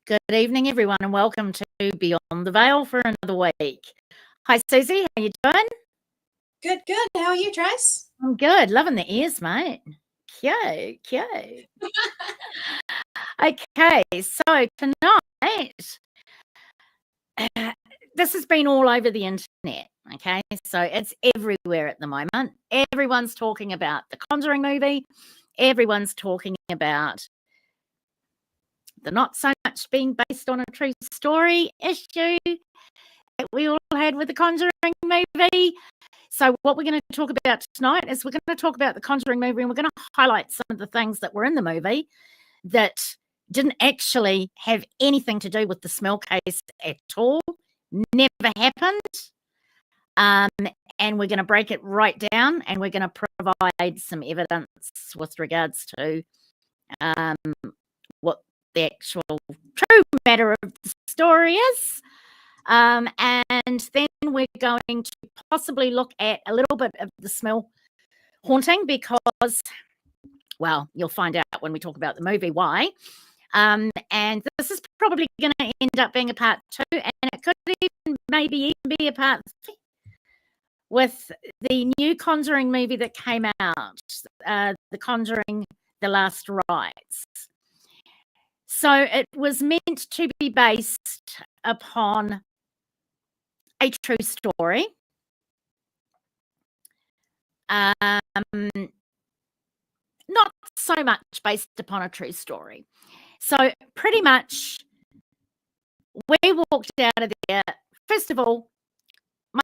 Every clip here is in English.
Good evening, everyone, and welcome to Beyond the Veil for another week. Hi, Susie. How you doing? Good, good. How are you, Trace? I'm good. Loving the ears, mate. Okay. Okay, so tonight, this has been all over the internet, okay? So it's everywhere at the moment. Everyone's talking about the Conjuring movie. Everyone's talking about the not so much being based on a true story issue that we all had with the Conjuring movie. So what we're going to talk about tonight is we're going to talk about the Conjuring movie, and we're going to highlight some of the things that were in the movie that didn't actually have anything to do with the Smurl case at all, never happened. And we're going to break it right down, and we're going to provide some evidence with regards to what the actual true matter of the story is. And then we're going to possibly look at a little bit of the Smurl Haunting because, well, you'll find out when we talk about the movie why. And this is probably going to end up being a part 2, and it could maybe even be a part 3 with the new Conjuring movie that came out, The Conjuring, The Last Rites. So it was meant to be based upon a true story. Not so much based upon a true story. So pretty much we walked out of there. First of all,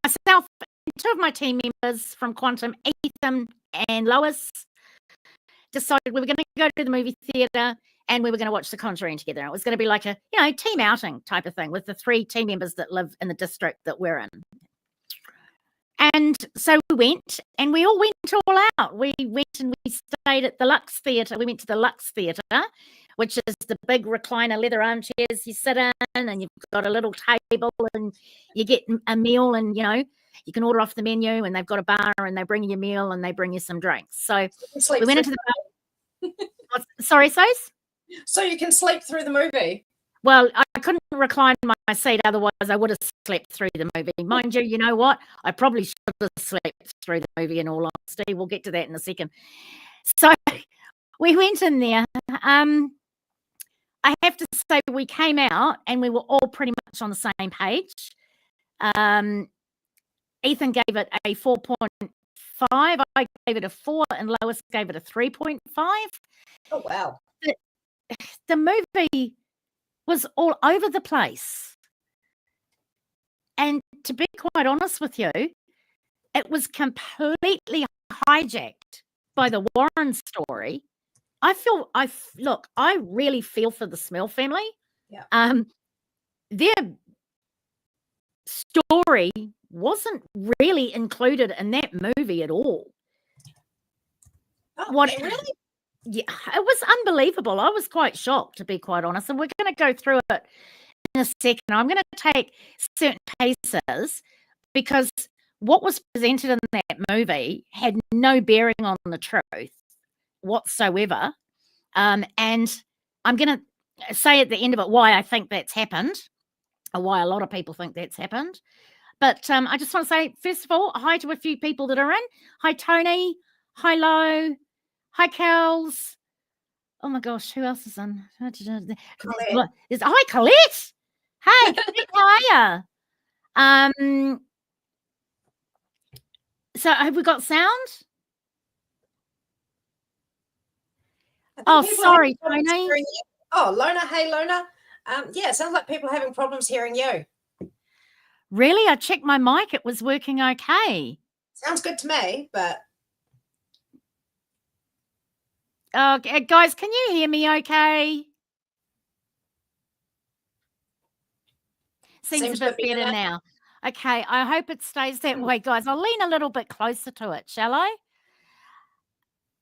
myself and 2 of my team members from Quantum, Ethan and Lois, decided we were going to go to the movie theatre and we were going to watch The Conjuring together. It was going to be like a, team outing type of thing with the 3 team members that live in the district that we're in. And so we went, and we all went all out. We went and we stayed at the Lux Theatre. We went to the Lux Theatre, which is the big recliner leather armchairs you sit in, and you've got a little table, and you get a meal, and, you can order off the menu, and they've got a bar, and they bring you a meal, and they bring you some drinks. So we went into the bar. Sorry, Sos? So you can sleep through the movie? Well, I couldn't recline my seat, otherwise I would have slept through the movie. Mind you, you know what? I probably should have slept through the movie, in all honesty. We'll get to that in a second. So we went in there. I have to say we came out and we were all pretty much on the same page. Ethan gave it a 4.5. I gave it a 4, and Lois gave it a 3.5. Oh, wow. The movie was all over the place. And to be quite honest with you, it was completely hijacked by the Warren story. I really feel for the Smurl family. Yeah. Their story wasn't really included in that movie at all. Oh, really? Yeah, it was unbelievable. I was quite shocked, to be quite honest. And we're going to go through it in a second. I'm going to take certain cases because what was presented in that movie had no bearing on the truth whatsoever. And I'm going to say at the end of it why I think that's happened, or why a lot of people think that's happened. But I just want to say, first of all, hi to a few people that are in. Hi, Tony. Hi, Lo. Hi, Kels. Oh, my gosh. Who else is in? Colette. Hi, Colette. Hey, Colette, how are you? So have we got sound? Oh, sorry, Tony. Oh, Lona. Hey, Lona. Yeah, it sounds like people are having problems hearing you. Really? I checked my mic. It was working okay. Sounds good to me, but... guys, can you hear me okay? Seems a bit better now. Okay, I hope it stays that way, guys. I'll lean a little bit closer to it, shall I?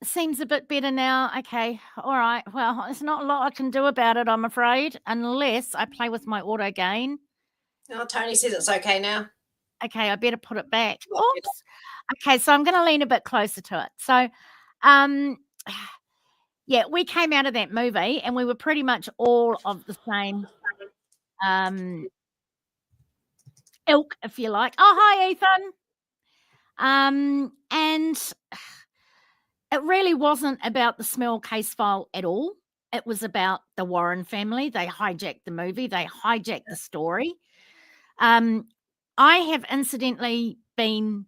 Seems a bit better now. Okay, all right. Well, there's not a lot I can do about it, I'm afraid, unless I play with my auto gain. Oh, Tony says it's okay now. Okay, I better put it back. Oops. Okay, so I'm going to lean a bit closer to it. So, Yeah, we came out of that movie and we were pretty much all of the same ilk, if you like. Oh, hi, Ethan. And it really wasn't about the Smurl case file at all. It was about the Warren family. They hijacked the movie. They hijacked the story. I have incidentally been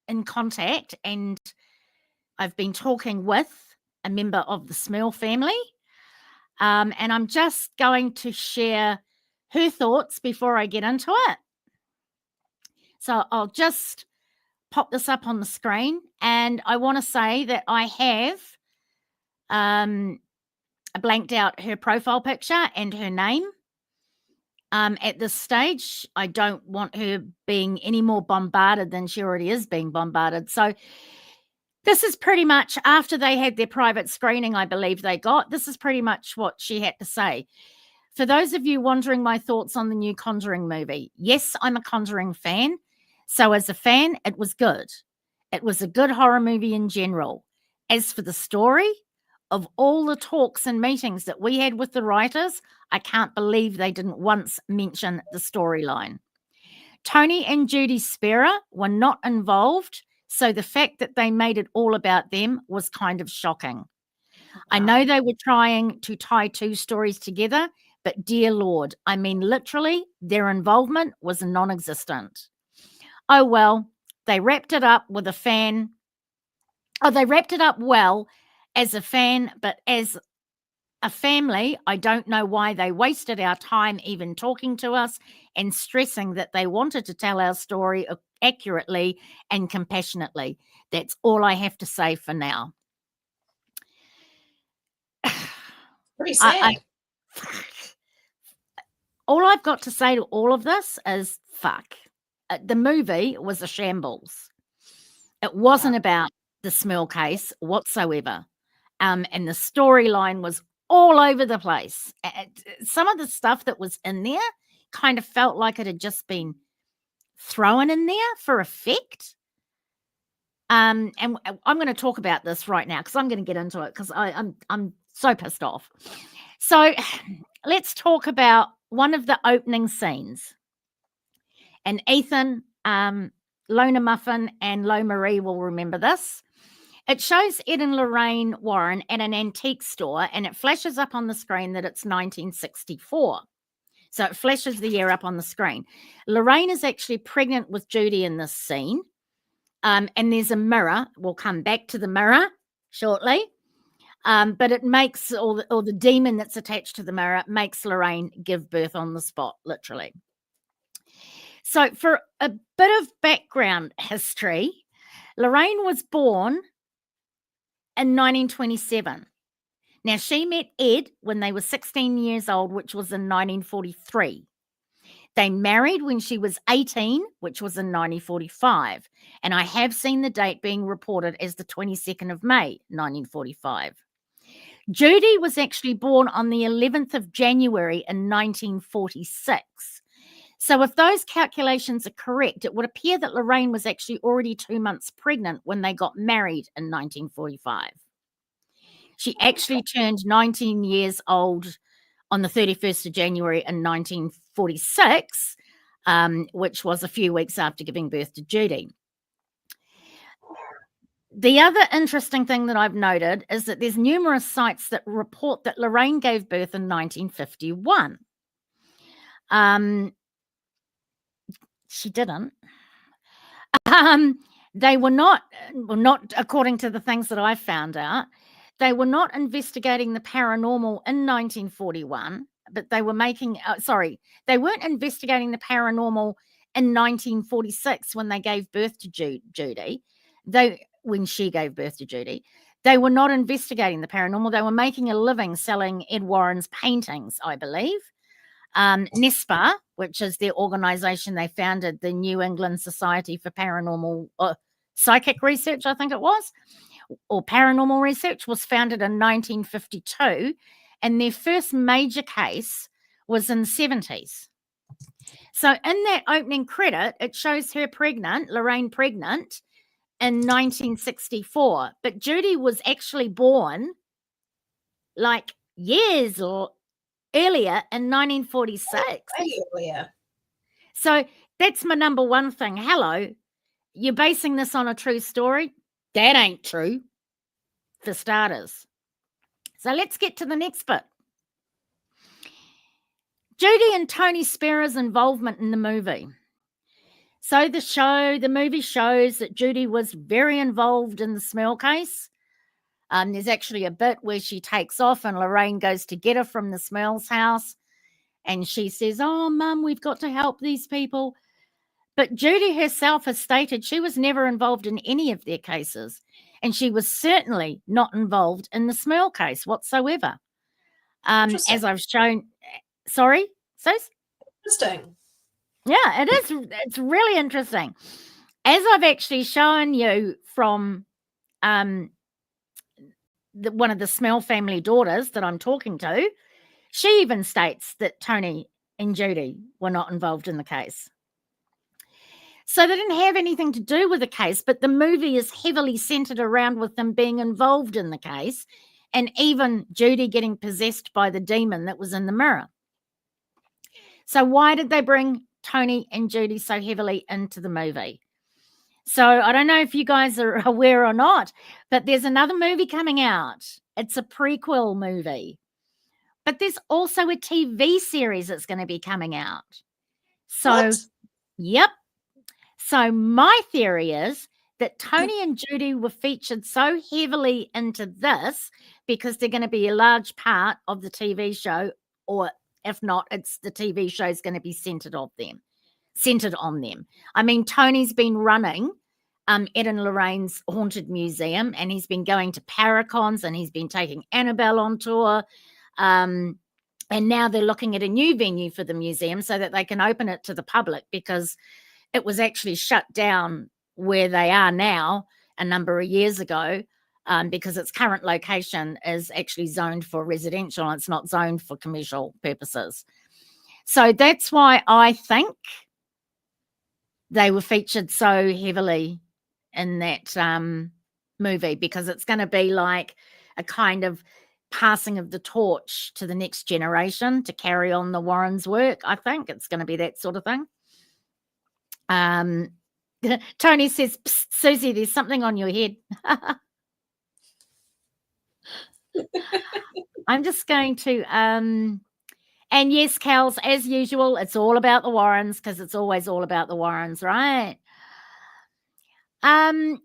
in contact and I've been talking with a member of the Smurl family. And I'm just going to share her thoughts before I get into it. So I'll just pop this up on the screen. And I want to say that I have blanked out her profile picture and her name. At this stage, I don't want her being any more bombarded than she already is being bombarded. So this is pretty much after they had their private screening, I believe they got. This is pretty much what she had to say. For those of you wondering my thoughts on the new Conjuring movie, yes, I'm a Conjuring fan. So as a fan, it was good. It was a good horror movie in general. As for the story, of all the talks and meetings that we had with the writers, I can't believe they didn't once mention the storyline. Tony and Judy Spera were not involved, so the fact that they made it all about them was kind of shocking. I know they were trying to tie two stories together, but dear Lord, I mean, literally, their involvement was non-existent. Oh, well, they wrapped it up with a fan. Oh, they wrapped it up well as a fan, but as a family, I don't know why they wasted our time even talking to us and stressing that they wanted to tell our story accurately and compassionately. That's all I have to say for now. Pretty sad. All I've got to say to all of this is fuck. The movie was a shambles. It wasn't about the Smurl case whatsoever. And the storyline was all over the place. Some of the stuff that was in there kind of felt like it had just been thrown in there for effect. And I'm going to talk about this right now because I'm going to get into it because I'm so pissed off. So let's talk about one of the opening scenes. And Ethan, Lona Muffin, and Lo Marie will remember this. It shows Ed and Lorraine Warren at an antique store, and it flashes up on the screen that it's 1964. So it flashes the year up on the screen. Lorraine is actually pregnant with Judy in this scene. And there's a mirror. We'll come back to the mirror shortly. But it makes all the demon that's attached to the mirror makes Lorraine give birth on the spot, literally. So for a bit of background history, Lorraine was born in 1927. Now, she met Ed when they were 16 years old, which was in 1943. They married when she was 18, which was in 1945. And I have seen the date being reported as the 22nd of May, 1945. Judy was actually born on the 11th of January in 1946. So if those calculations are correct, it would appear that Lorraine was actually already 2 months pregnant when they got married in 1945. She actually turned 19 years old on the 31st of January in 1946, which was a few weeks after giving birth to Judy. The other interesting thing that I've noted is that there's numerous sites that report that Lorraine gave birth in 1951. She didn't. They were not according to the things that I found out, they were not investigating the paranormal in 1941, but they were making, they weren't investigating the paranormal in 1946 when they gave birth to Judy. When she gave birth to Judy, they were not investigating the paranormal. They were making a living selling Ed Warren's paintings, I believe. NESPA, which is their organization they founded, the New England Society for Paranormal Psychic Research, I think it was, or Paranormal Research, was founded in 1952, and their first major case was in the 70s. So in that opening credit, it shows her pregnant, Lorraine pregnant, in 1964, but Judy was actually born like years or earlier in 1946. Way earlier. So that's my number one thing. Hello, you're basing this on a true story? That ain't true, for starters. So let's get to the next bit. Judy and Tony Sparrow's involvement in the movie. So the movie shows that Judy was very involved in the Smurl case. There's actually a bit where she takes off and Lorraine goes to get her from the Smurl's house. And she says, "Oh, Mum, we've got to help these people." But Judy herself has stated she was never involved in any of their cases. And she was certainly not involved in the Smurl case whatsoever. As I've shown, sorry, Sus? Interesting. Yeah, it is. It's really interesting. As I've actually shown you from one of the Smurl family daughters that I'm talking to, she even states that Tony and Judy were not involved in the case. So they didn't have anything to do with the case, but the movie is heavily centered around with them being involved in the case and even Judy getting possessed by the demon that was in the mirror. So why did they bring Tony and Judy so heavily into the movie? So I don't know if you guys are aware or not, but there's another movie coming out. It's a prequel movie. But there's also a TV series that's going to be coming out. So, what? Yep. So my theory is that Tony and Judy were featured so heavily into this because they're going to be a large part of the TV show, or if not, it's the TV show is going to be centered on them. I mean, Tony's been running Ed and Lorraine's Haunted Museum, and he's been going to Paracons, and he's been taking Annabelle on tour. And now they're looking at a new venue for the museum so that they can open it to the public, because it was actually shut down where they are now a number of years ago, because its current location is actually zoned for residential and it's not zoned for commercial purposes. So that's why I think they were featured so heavily in that movie, because it's going to be like a kind of passing of the torch to the next generation to carry on the Warrens' work. I think it's going to be that sort of thing. Tony says, "Psst, Susie, there's something on your head." I'm just going to and yes, Kels, as usual, it's all about the Warrens, because it's always all about the Warrens, right? I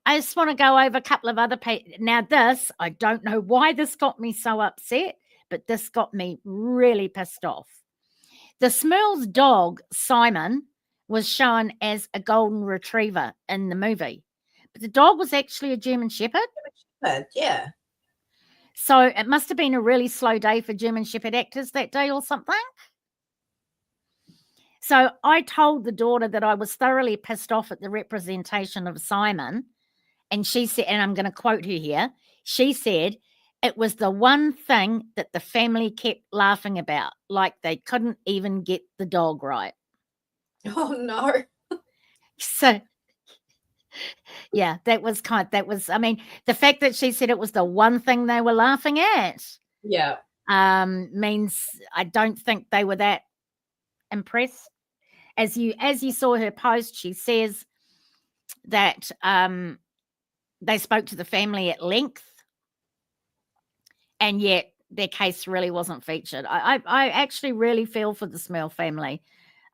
just want to go over a couple of other now this, I don't know why this got me so upset, but this got me really pissed off. The Smurl's dog, Simon, was shown as a golden retriever in the movie, but the dog was actually a German Shepherd. Yeah. So it must have been a really slow day for German Shepherd actors that day or something. So I told the daughter that I was thoroughly pissed off at the representation of Simon, and she said, and I'm going to quote her here, she said, it was the one thing that the family kept laughing about, like they couldn't even get the dog right. Oh, no. So, yeah, I mean, the fact that she said it was the one thing they were laughing at, yeah, means I don't think they were that impressed. As you saw her post, she says that they spoke to the family at length, and yet their case really wasn't featured. I actually really feel for the Smurl family.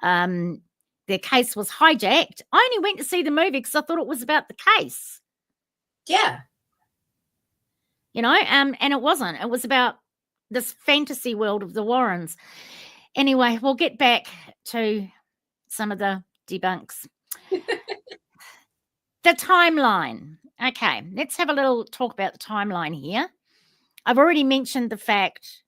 Their case was hijacked. I only went to see the movie because I thought it was about the case. Yeah. And it wasn't. It was about this fantasy world of the Warrens. Anyway, we'll get back to some of the debunks. The timeline. Okay, let's have a little talk about the timeline here. I've already mentioned the fact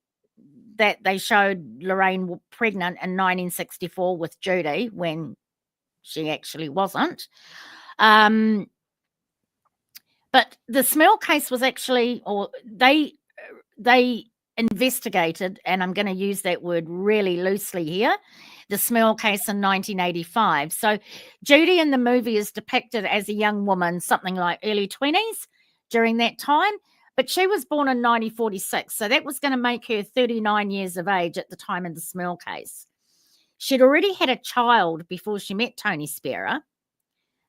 that they showed Lorraine pregnant in 1964 with Judy when she actually wasn't. But the Smurl case was actually, or they investigated, and I'm going to use that word really loosely here, the Smurl case in 1985. So Judy in the movie is depicted as a young woman, something like early 20s during that time, But she was born in 1946, so that was going to make her 39 years of age at the time of the Smurl case. She'd already had a child before she met Tony Spera,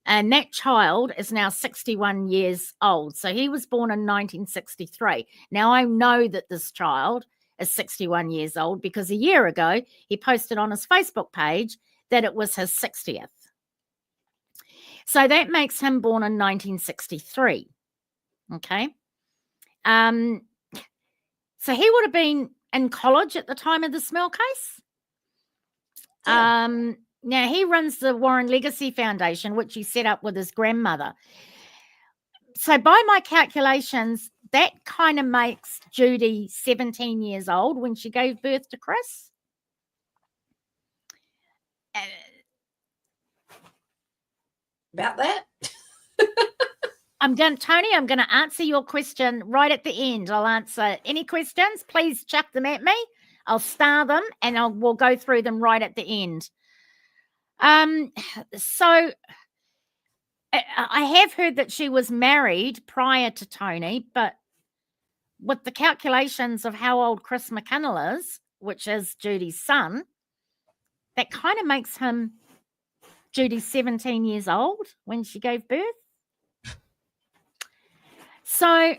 and that child is now 61 years old. So he was born in 1963. Now, I know that this child is 61 years old because a year ago he posted on his Facebook page that it was his 60th. So that makes him born in 1963. Okay. So he would have been in college at the time of the Smurl case. Yeah. Now, he runs the Warren Legacy Foundation, which he set up with his grandmother. So by my calculations, that kind of makes Judy 17 years old when she gave birth to Chris. About that? Tony, I'm going to answer your question right at the end. I'll answer any questions. Please chuck them at me. I'll star them and we'll go through them right at the end. So I have heard that she was married prior to Tony, but with the calculations of how old Chris McConnell is, which is Judy's son, that kind of makes him Judy's 17 years old when she gave birth. So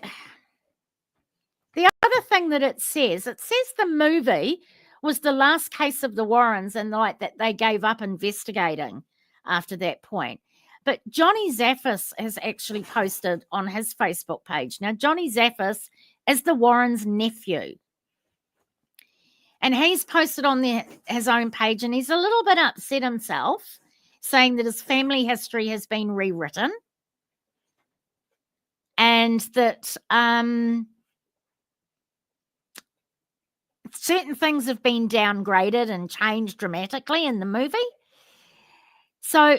the other thing that it says the movie was the last case of the Warrens and like that they gave up investigating after that point. But Johnny Zaffis has actually posted on his Facebook page. Now, Johnny Zaffis is the Warrens' nephew. And he's posted on his own page, and he's a little bit upset himself, saying that his family history has been rewritten and that certain things have been downgraded and changed dramatically in the movie. So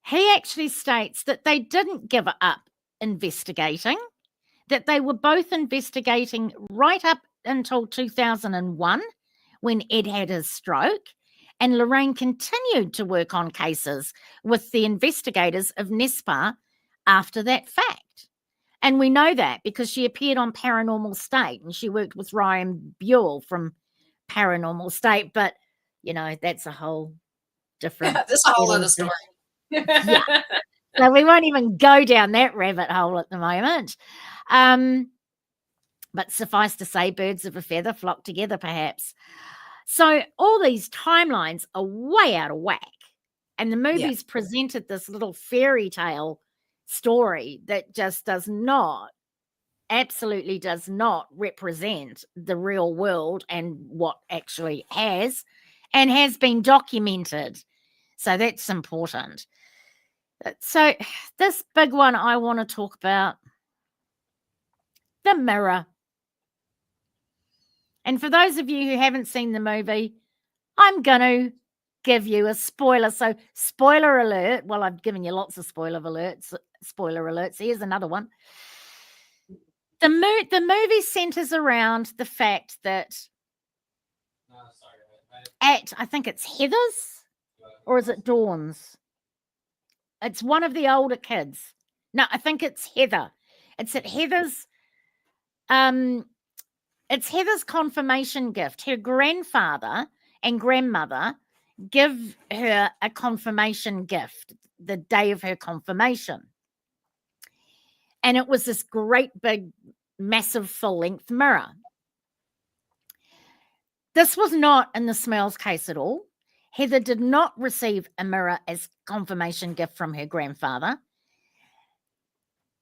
he actually states that they didn't give up investigating, that they were both investigating right up until 2001 when Ed had his stroke, and Lorraine continued to work on cases with the investigators of NESPA after that fact. And we know that because she appeared on Paranormal State and she worked with Ryan Buell from Paranormal State. But, you know, that's a whole different... That's a whole other story. Yeah. So we won't even go down that rabbit hole at the moment. But suffice to say, birds of a feather flock together, perhaps. So all these timelines are way out of whack. And the movie's presented this little fairy tale story that just absolutely does not represent the real world and what actually has been documented. So that's important. So this big one I want to talk about, the mirror. And for those of you who haven't seen the movie, I'm going to give you a spoiler. So spoiler alert. Well, I've given you lots of spoiler alerts. Here's another one. The movie centers around the fact that I think it's Heather's, or is it Dawn's? It's one of the older kids. No, I think it's Heather. It's at Heather's. It's Heather's confirmation gift. Her grandfather and grandmother give her a confirmation gift the day of her confirmation. And it was this great big, massive full-length mirror. This was not in the Smurls case at all. Heather did not receive a mirror as confirmation gift from her grandfather.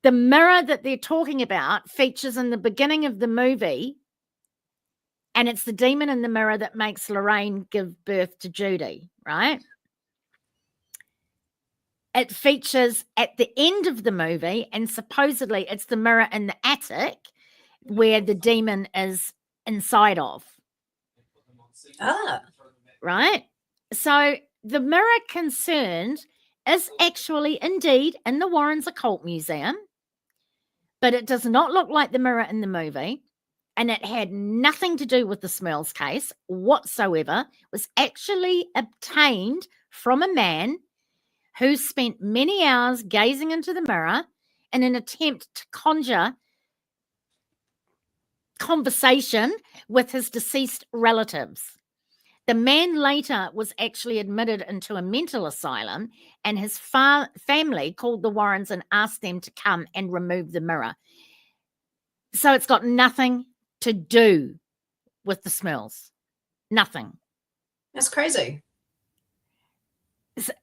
The mirror that they're talking about features in the beginning of the movie, and it's the demon in the mirror that makes Lorraine give birth to Judy, right? It features at the end of the movie, and supposedly it's the mirror in the attic where the demon is inside of. Right? So the mirror concerned is actually indeed in the Warrens Occult Museum, but it does not look like the mirror in the movie, and it had nothing to do with the Smurls case whatsoever. It was actually obtained from a man who spent many hours gazing into the mirror in an attempt to conjure conversation with his deceased relatives. The man later was actually admitted into a mental asylum, and his family called the Warrens and asked them to come and remove the mirror. So it's got nothing to do with the Smurls. Nothing. That's crazy.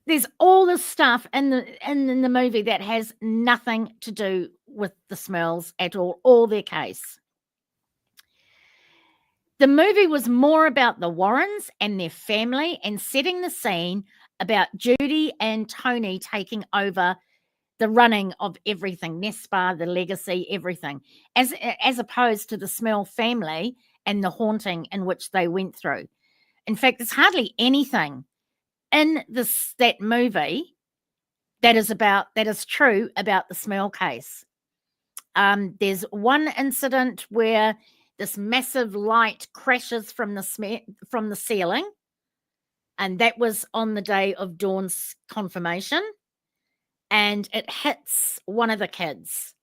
There's all this stuff in the movie that has nothing to do with the Smurls at all, or their case. The movie was more about the Warrens and their family and setting the scene about Judy and Tony taking over the running of everything, Nespa, the legacy, everything, as opposed to the Smurl family and the haunting in which they went through. In fact, there's hardly anything in that movie that is true about the Smurl case. There's one incident where this massive light crashes from the ceiling, and that was on the day of Dawn's confirmation, and it hits one of the kids.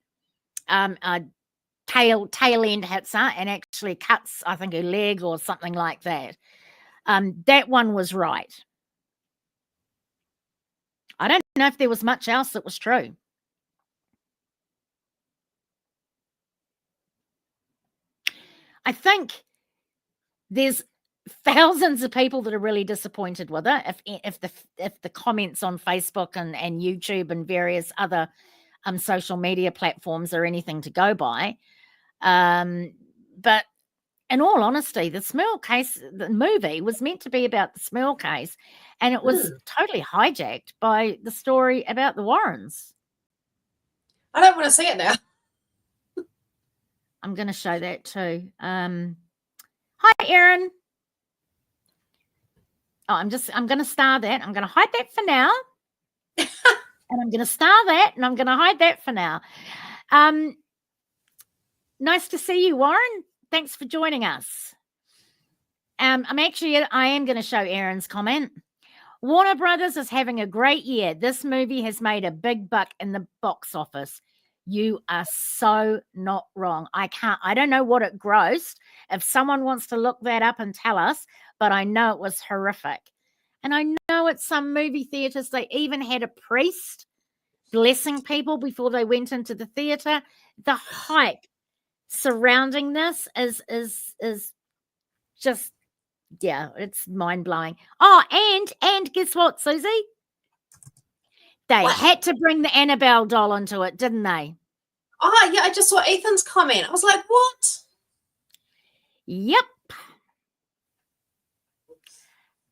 Tail end hits her and actually cuts, I think, her leg or something like that. That one was right. I don't know if there was much else that was true. I think there's thousands of people that are really disappointed with it. If the comments on Facebook and YouTube and various other social media platforms are anything to go by, but in all honesty, the Smurl case, the movie was meant to be about the Smurl case, and it was totally hijacked by the story about the Warrens. I don't want to see it now. I'm going to show that too. Hi, Erin. Oh, I'm going to star that. I'm going to hide that for now. And I'm going to star that, and I'm going to hide that for now. Nice to see you, Warren. Thanks for joining us. I am going to show Erin's comment. Warner Brothers is having a great year. This movie has made a big buck in the box office. You are so not wrong. I don't know what it grossed. If someone wants to look that up and tell us, but I know it was horrific. And I know at some movie theaters, they even had a priest blessing people before they went into the theater. The hype surrounding this is just, yeah, it's mind-blowing. Oh, and guess what, Susie? They had to bring the Annabelle doll into it, didn't they? Oh, yeah, I just saw Ethan's comment. I was like, what? Yep.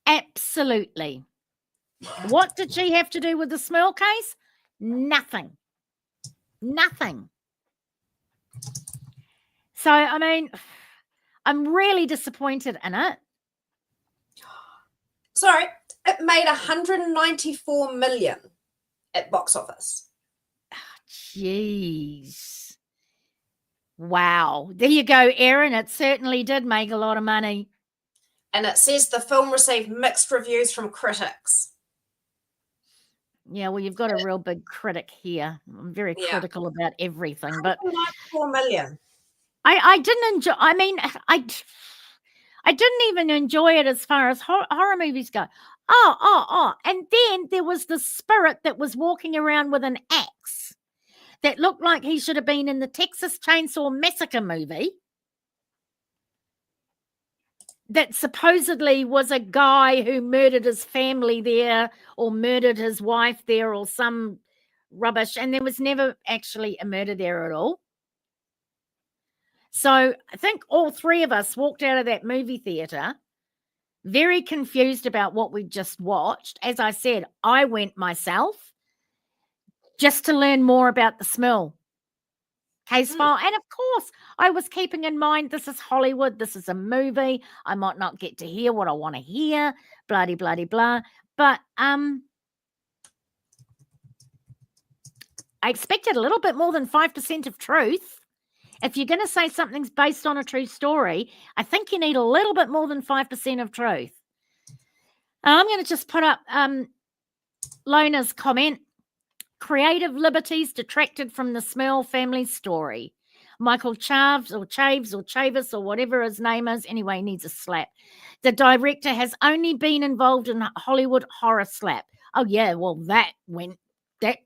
Absolutely. What did she have to do with the Smurl case? Nothing. Nothing. So, I mean, I'm really disappointed in it. Sorry, it made 194 million at box office. Jeez. Wow. There you go, Erin. It certainly did make a lot of money. And it says the film received mixed reviews from critics. Yeah, well, you've got a real big critic here. I'm very critical about everything. But 194 million. I didn't enjoy, I mean, I didn't even enjoy it as far as horror movies go. Oh. And then there was the spirit that was walking around with an axe that looked like he should have been in the Texas Chainsaw Massacre movie. That supposedly was a guy who murdered his family there or murdered his wife there or some rubbish. And there was never actually a murder there at all. So I think all three of us walked out of that movie theater very confused about what we just watched. As I said, I went myself just to learn more about the Smurl case file. And of course, I was keeping in mind, this is Hollywood. This is a movie. I might not get to hear what I want to hear, blah. But I expected a little bit more than 5% of truth. If you're going to say something's based on a true story, I think you need a little bit more than 5% of truth. I'm going to just put up Lona's comment. creative liberties detracted from the Smurl family story. Michael Chaves or Chavis or whatever his name is, anyway, needs a slap. The director has only been involved in Hollywood horror slap. Oh, yeah, well, that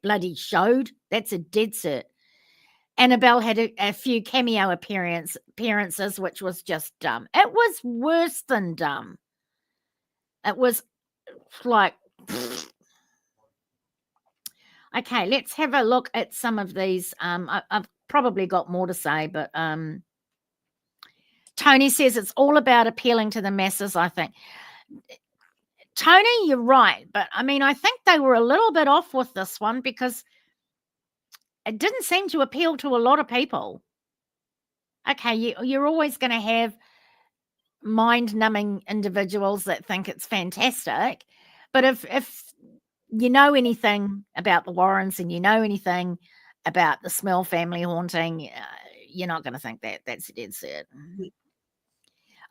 bloody showed. That's a dead cert. Annabelle had a few cameo appearances, which was just dumb. It was worse than dumb. It was like... Okay, let's have a look at some of these. I've probably got more to say, but Tony says it's all about appealing to the masses, I think. Tony, you're right. But, I mean, I think they were a little bit off with this one because it didn't seem to appeal to a lot of people. Okay, you're always going to have mind-numbing individuals that think it's fantastic. But if you know anything about the Warrens and you know anything about the Smurl family haunting, you're not going to think that's a dead set.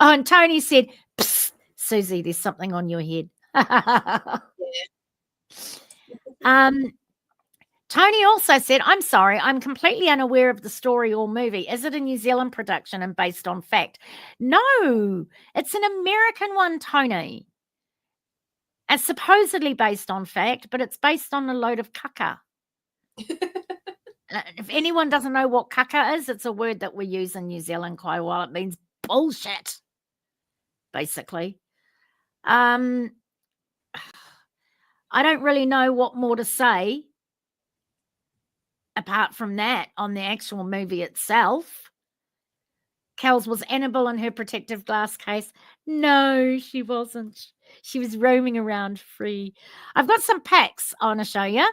Oh, and Tony said, "Psst, Susie, there's something on your head." Tony also said, "I'm sorry, I'm completely unaware of the story or movie. Is it a New Zealand production and based on fact?" No, it's an American one, Tony. It's supposedly based on fact, but it's based on a load of caca. If anyone doesn't know what caca is, it's a word that we use in New Zealand quite a while. It means bullshit, basically. I don't really know what more to say apart from that on the actual movie itself. Kels, was Annabelle in her protective glass case? No, she wasn't. She was roaming around free. I've got some pics I want to show you.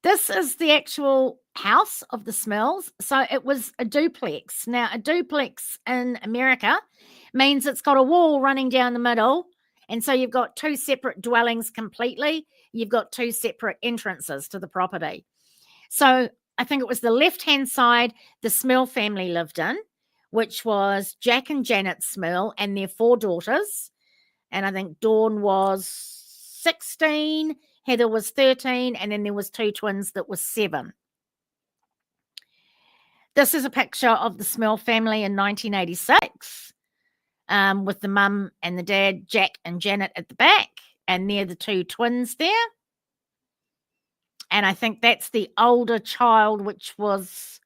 This is the actual house of the Smurls. So it was a duplex. Now, a duplex in America means it's got a wall running down the middle. And so you've got two separate dwellings completely. You've got two separate entrances to the property. So I think it was the left-hand side the Smurl family lived in, which was Jack and Janet Smurl and their 4 daughters. And I think Dawn was 16, Heather was 13, and then there was 2 twins that was 7. This is a picture of the Smurl family in 1986 with the mum and the dad, Jack and Janet at the back, and they're the 2 twins there. And I think that's the older child, which was,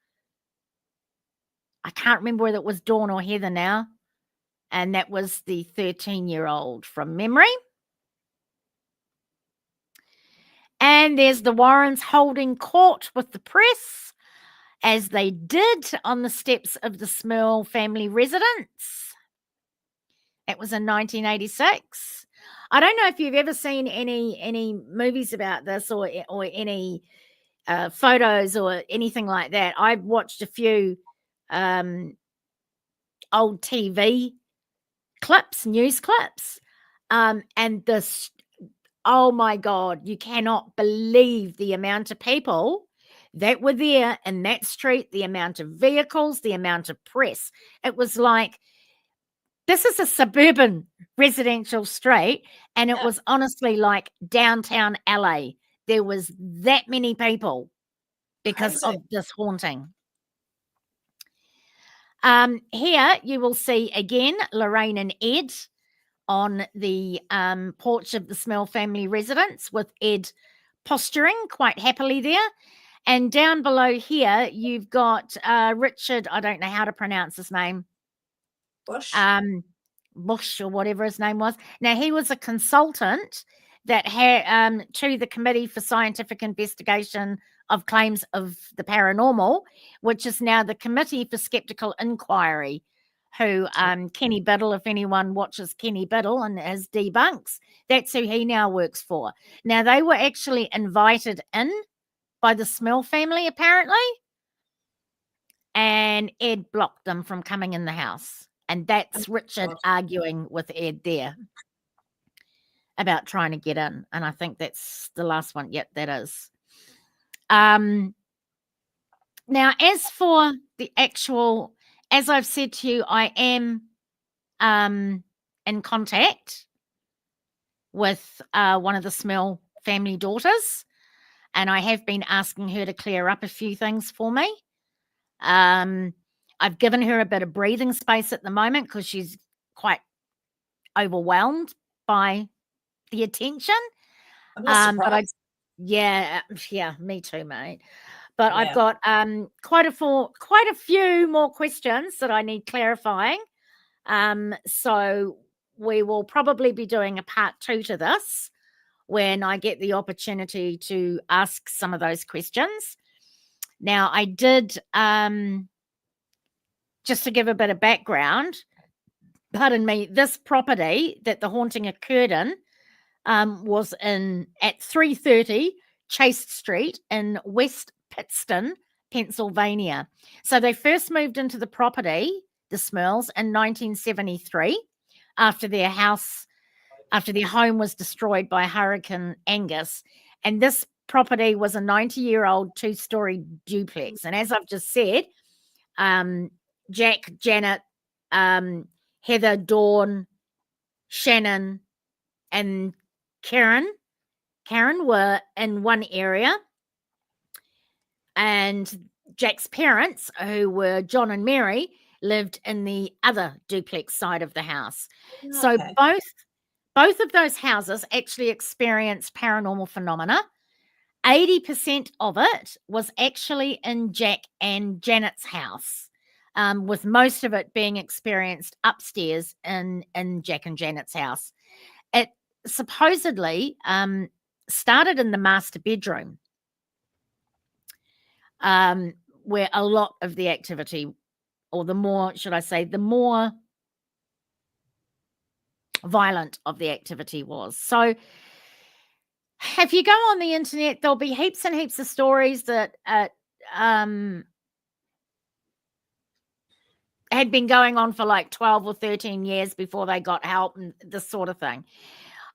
I can't remember whether it was Dawn or Heather now, and that was the 13-year-old from memory. And there's the Warrens holding court with the press, as they did on the steps of the Smurl family residence. It was in 1986. I don't know if you've ever seen any movies about this or any photos or anything like that. I've watched a few old TV clips, news clips, and this, oh my God, you cannot believe the amount of people that were there in that street, the amount of vehicles, the amount of press. It was like, this is a suburban residential street, and it was honestly like downtown LA. There was that many people because of this haunting. Here you will see again Lorraine and Ed on the porch of the Smurl family residence, with Ed posturing quite happily there. And down below here, you've got Richard, I don't know how to pronounce his name. Bush or whatever his name was. Now, he was a consultant that had to the Committee for Scientific Investigation of Claims of the Paranormal, which is now the Committee for Skeptical Inquiry, who Kenny Biddle, if anyone watches Kenny Biddle and his debunks, that's who he now works for. Now, they were actually invited in by the Smurl family, apparently, and Ed blocked them from coming in the house. And that's Richard arguing with Ed there about trying to get in. And I think that's the last one. Yep, that is. Now, as for the actual, as I've said to you, I am in contact with one of the Smurl family daughters, and I have been asking her to clear up a few things for me. I've given her a bit of breathing space at the moment because she's quite overwhelmed by the attention. I'm not But surprised. yeah, me too, mate. But I've Yeah. got quite a few more questions that I need clarifying. So we will probably be doing a part 2 to this when I get the opportunity to ask some of those questions. Now, I did, just to give a bit of background, pardon me, this property that the haunting occurred in was at 330 Chase Street in West Pittston, Pennsylvania. So they first moved into the property, the Smurls, in 1973 after their home was destroyed by Hurricane Angus. And this property was a 90-year-old 2-story duplex. And as I've just said, Jack, Janet, Heather, Dawn, Shannon, and Karen were in one area, and Jack's parents, who were John and Mary, lived in the other duplex side of the house. So Okay. both of those houses actually experienced paranormal phenomena. 80% of it was actually in Jack and Janet's house, with most of it being experienced upstairs in Jack and Janet's house. It supposedly started in the master bedroom, where a lot of the activity, or the more violent of the activity was. So if you go on the internet, there'll be heaps and heaps of stories that had been going on for like 12 or 13 years before they got help and this sort of thing.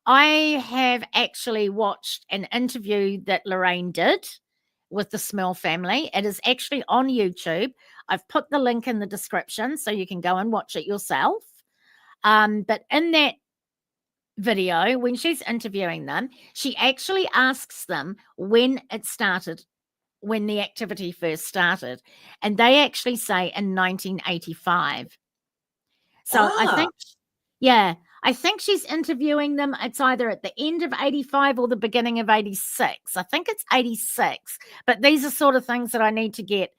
I have actually watched an interview that Lorraine did with the Smurl family. It is actually on YouTube. I've put the link in the description so you can go and watch it yourself. But in that video, when she's interviewing them, she actually asks them when it started, when the activity first started. And they actually say in 1985. So I think she's interviewing them. It's either at the end of 85 or the beginning of 86. I think it's 86. But these are sort of things that I need to get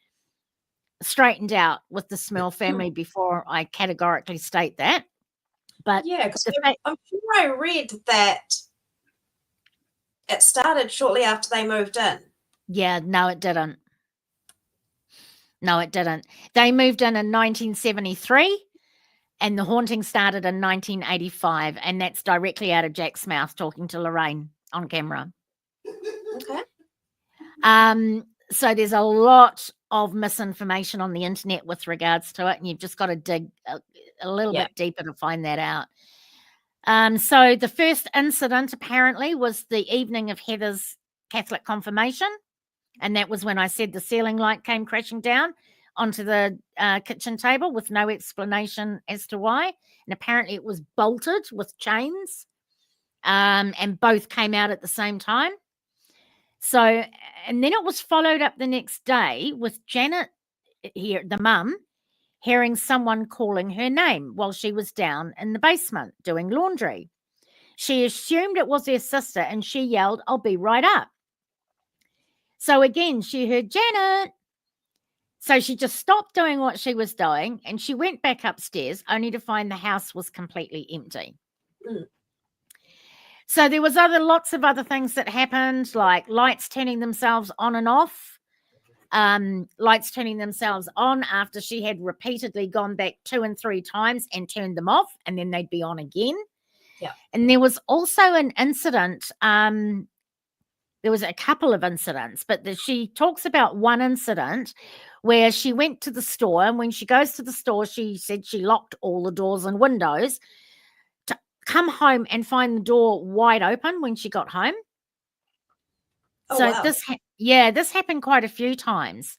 straightened out with the Smurl family before I categorically state that. But yeah, because I'm sure I read that it started shortly after they moved in. Yeah, no, it didn't. No, it didn't. They moved in 1973. And the haunting started in 1985, and that's directly out of Jack's mouth talking to Lorraine on camera. Okay. So there's a lot of misinformation on the internet with regards to it, and you've just got to dig a little bit deeper to find that out. So the first incident apparently was the evening of Heather's Catholic confirmation, and that was when I said the ceiling light came crashing down onto the kitchen table with no explanation as to why. And apparently it was bolted with chains, and both came out at the same time. So, and then it was followed up the next day with Janet, here, the mum, hearing someone calling her name while she was down in the basement doing laundry. She assumed it was her sister and she yelled, "I'll be right up." So again, she heard Janet. So she just stopped doing what she was doing and she went back upstairs only to find the house was completely empty. Mm. So there was lots of other things that happened, like lights turning themselves on and off, lights turning themselves on after she had repeatedly gone back 2 and 3 times and turned them off, and then they'd be on again. Yeah. And there was also an incident. There was a couple of incidents, but she talks about one incident where she went to the store, and when she goes to the store, she said she locked all the doors and windows to come home and find the door wide open when she got home. Oh, So wow. this happened quite a few times.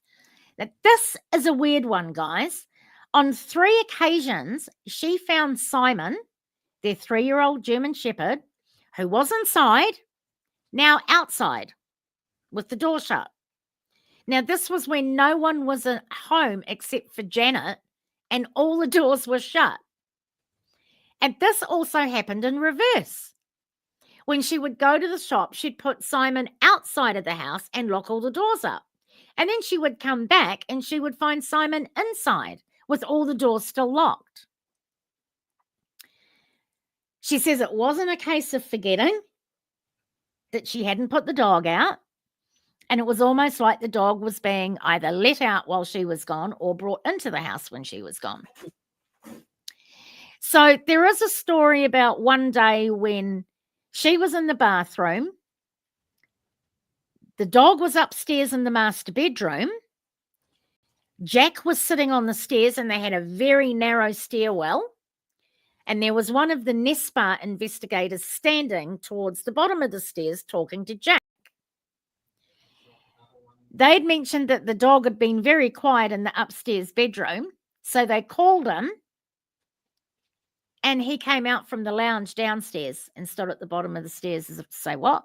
Now, this is a weird one, guys. On 3 occasions, she found Simon, their 3-year-old German Shepherd, who was inside, now outside with the door shut. Now, this was when no one was at home except for Janet, and all the doors were shut. And this also happened in reverse. When she would go to the shop, she'd put Simon outside of the house and lock all the doors up. And then she would come back and she would find Simon inside with all the doors still locked. She says it wasn't a case of forgetting that she hadn't put the dog out. And it was almost like the dog was being either let out while she was gone or brought into the house when she was gone. So there is a story about one day when she was in the bathroom. The dog was upstairs in the master bedroom. Jack was sitting on the stairs and they had a very narrow stairwell. And there was one of the NESPA investigators standing towards the bottom of the stairs talking to Jack. They'd mentioned that the dog had been very quiet in the upstairs bedroom. So they called him and he came out from the lounge downstairs and stood at the bottom of the stairs as if to say, what?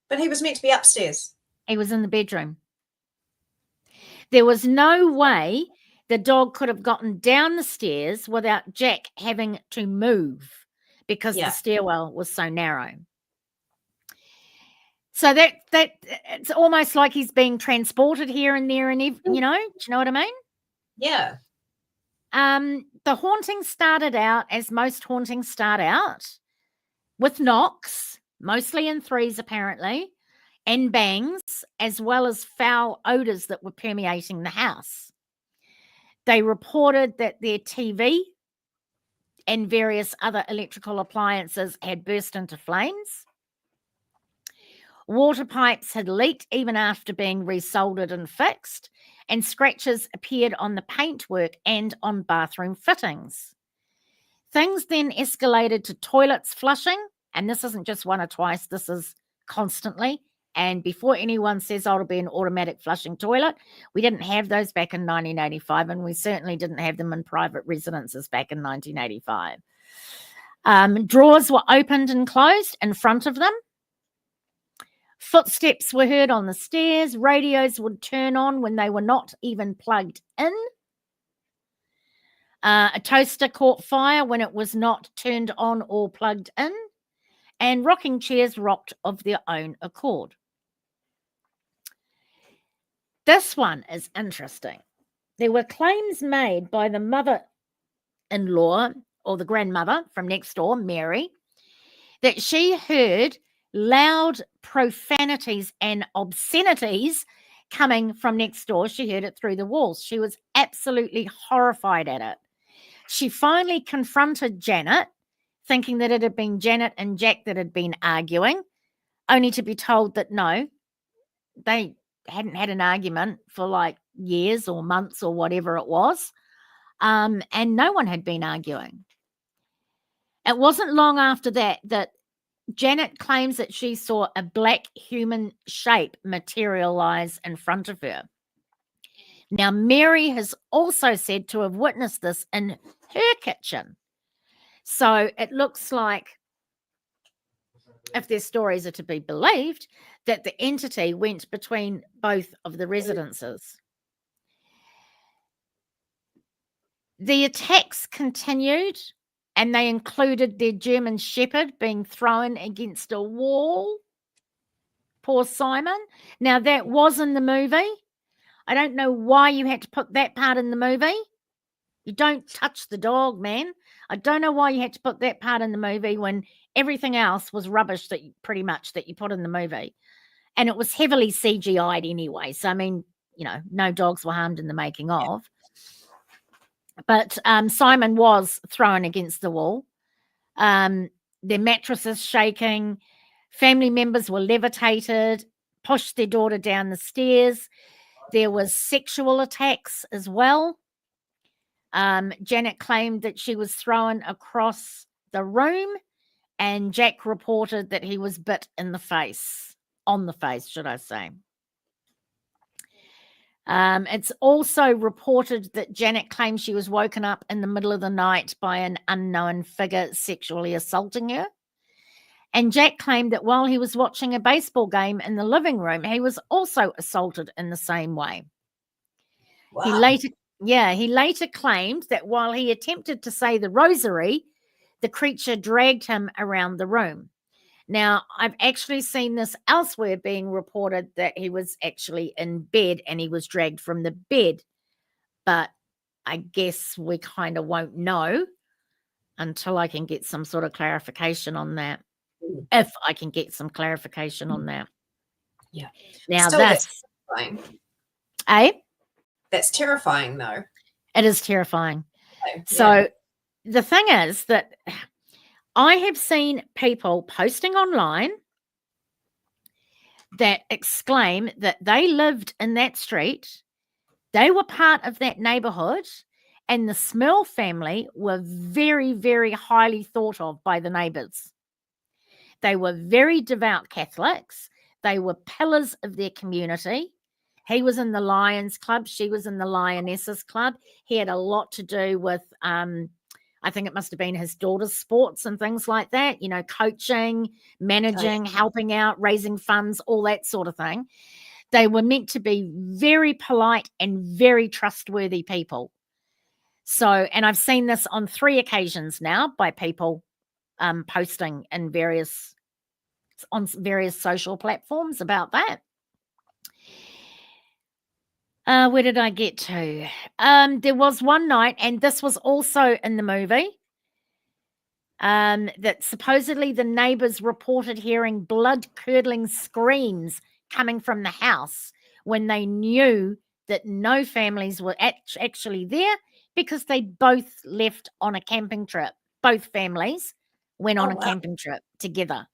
But he was meant to be upstairs. He was in the bedroom. There was no way the dog could have gotten down the stairs without Jack having to move because the stairwell was so narrow. So that it's almost like he's being transported here and there and, do you know what I mean? Yeah. The haunting started out, as most hauntings start out, with knocks, mostly in threes apparently, and bangs, as well as foul odors that were permeating the house. They reported that their TV and various other electrical appliances had burst into flames. Water pipes had leaked even after being resoldered and fixed, and scratches appeared on the paintwork and on bathroom fittings. Things then escalated to toilets flushing, and this isn't just one or twice, this is constantly. And before anyone says, oh, it'll be an automatic flushing toilet, we didn't have those back in 1985, and we certainly didn't have them in private residences back in 1985. Drawers were opened and closed in front of them. Footsteps were heard on the stairs. Radios would turn on when they were not even plugged in. A toaster caught fire when it was not turned on or plugged in. And rocking chairs rocked of their own accord. This one is interesting. There were claims made by the mother-in-law or the grandmother from next door, Mary, that she heard loud profanities and obscenities coming from next door. She heard it through the walls. She was absolutely horrified at it. She finally confronted Janet, thinking that it had been Janet and Jack that had been arguing, only to be told that no, they hadn't had an argument for like years or months or whatever it was, and no one had been arguing. It wasn't long after that Janet claims that she saw a black human shape materialize in front of her. Now, Mary has also said to have witnessed this in her kitchen. So it looks like, if their stories are to be believed, that the entity went between both of the residences. The attacks continued, and they included their German Shepherd being thrown against a wall. Poor Simon. Now, that was in the movie. I don't know why you had to put that part in the movie. You don't touch the dog, man. I don't know why you had to put that part in the movie when everything else was rubbish that you put in the movie. And it was heavily CGI'd anyway. So, I mean, no dogs were harmed in the making of. But Simon was thrown against the wall. Their mattresses shaking. Family members were levitated, pushed their daughter down the stairs. There was sexual attacks as well. Janet claimed that she was thrown across the room, and Jack reported that he was bit on the face, should I say. It's also reported that Janet claimed she was woken up in the middle of the night by an unknown figure sexually assaulting her. And Jack claimed that while he was watching a baseball game in the living room, he was also assaulted in the same way. Wow. He later claimed that while he attempted to say the rosary, the creature dragged him around the room. Now, I've actually seen this elsewhere being reported that he was actually in bed and he was dragged from the bed. But I guess we kind of won't know until I can get some sort of clarification on that. If I can get some clarification on that. Yeah. Now, Still, that's terrifying. That's terrifying, though. It is terrifying. Okay, So the thing is that I have seen people posting online that exclaim that they lived in that street, they were part of that neighborhood, and the Smurl family were very, very highly thought of by the neighbors. They were very devout Catholics. They were pillars of their community. He was in the Lions Club. She was in the Lionesses Club. He had a lot to do with, I think it must have been his daughter's sports and things like that, coaching, managing, helping out, raising funds, all that sort of thing. They were meant to be very polite and very trustworthy people. So, and I've seen this on 3 occasions now by people posting in on various social platforms about that. Where did I get to? There was one night, and this was also in the movie, that supposedly the neighbors reported hearing blood-curdling screams coming from the house when they knew that no families were actually there because they both left on a camping trip. Both families went on a camping trip together.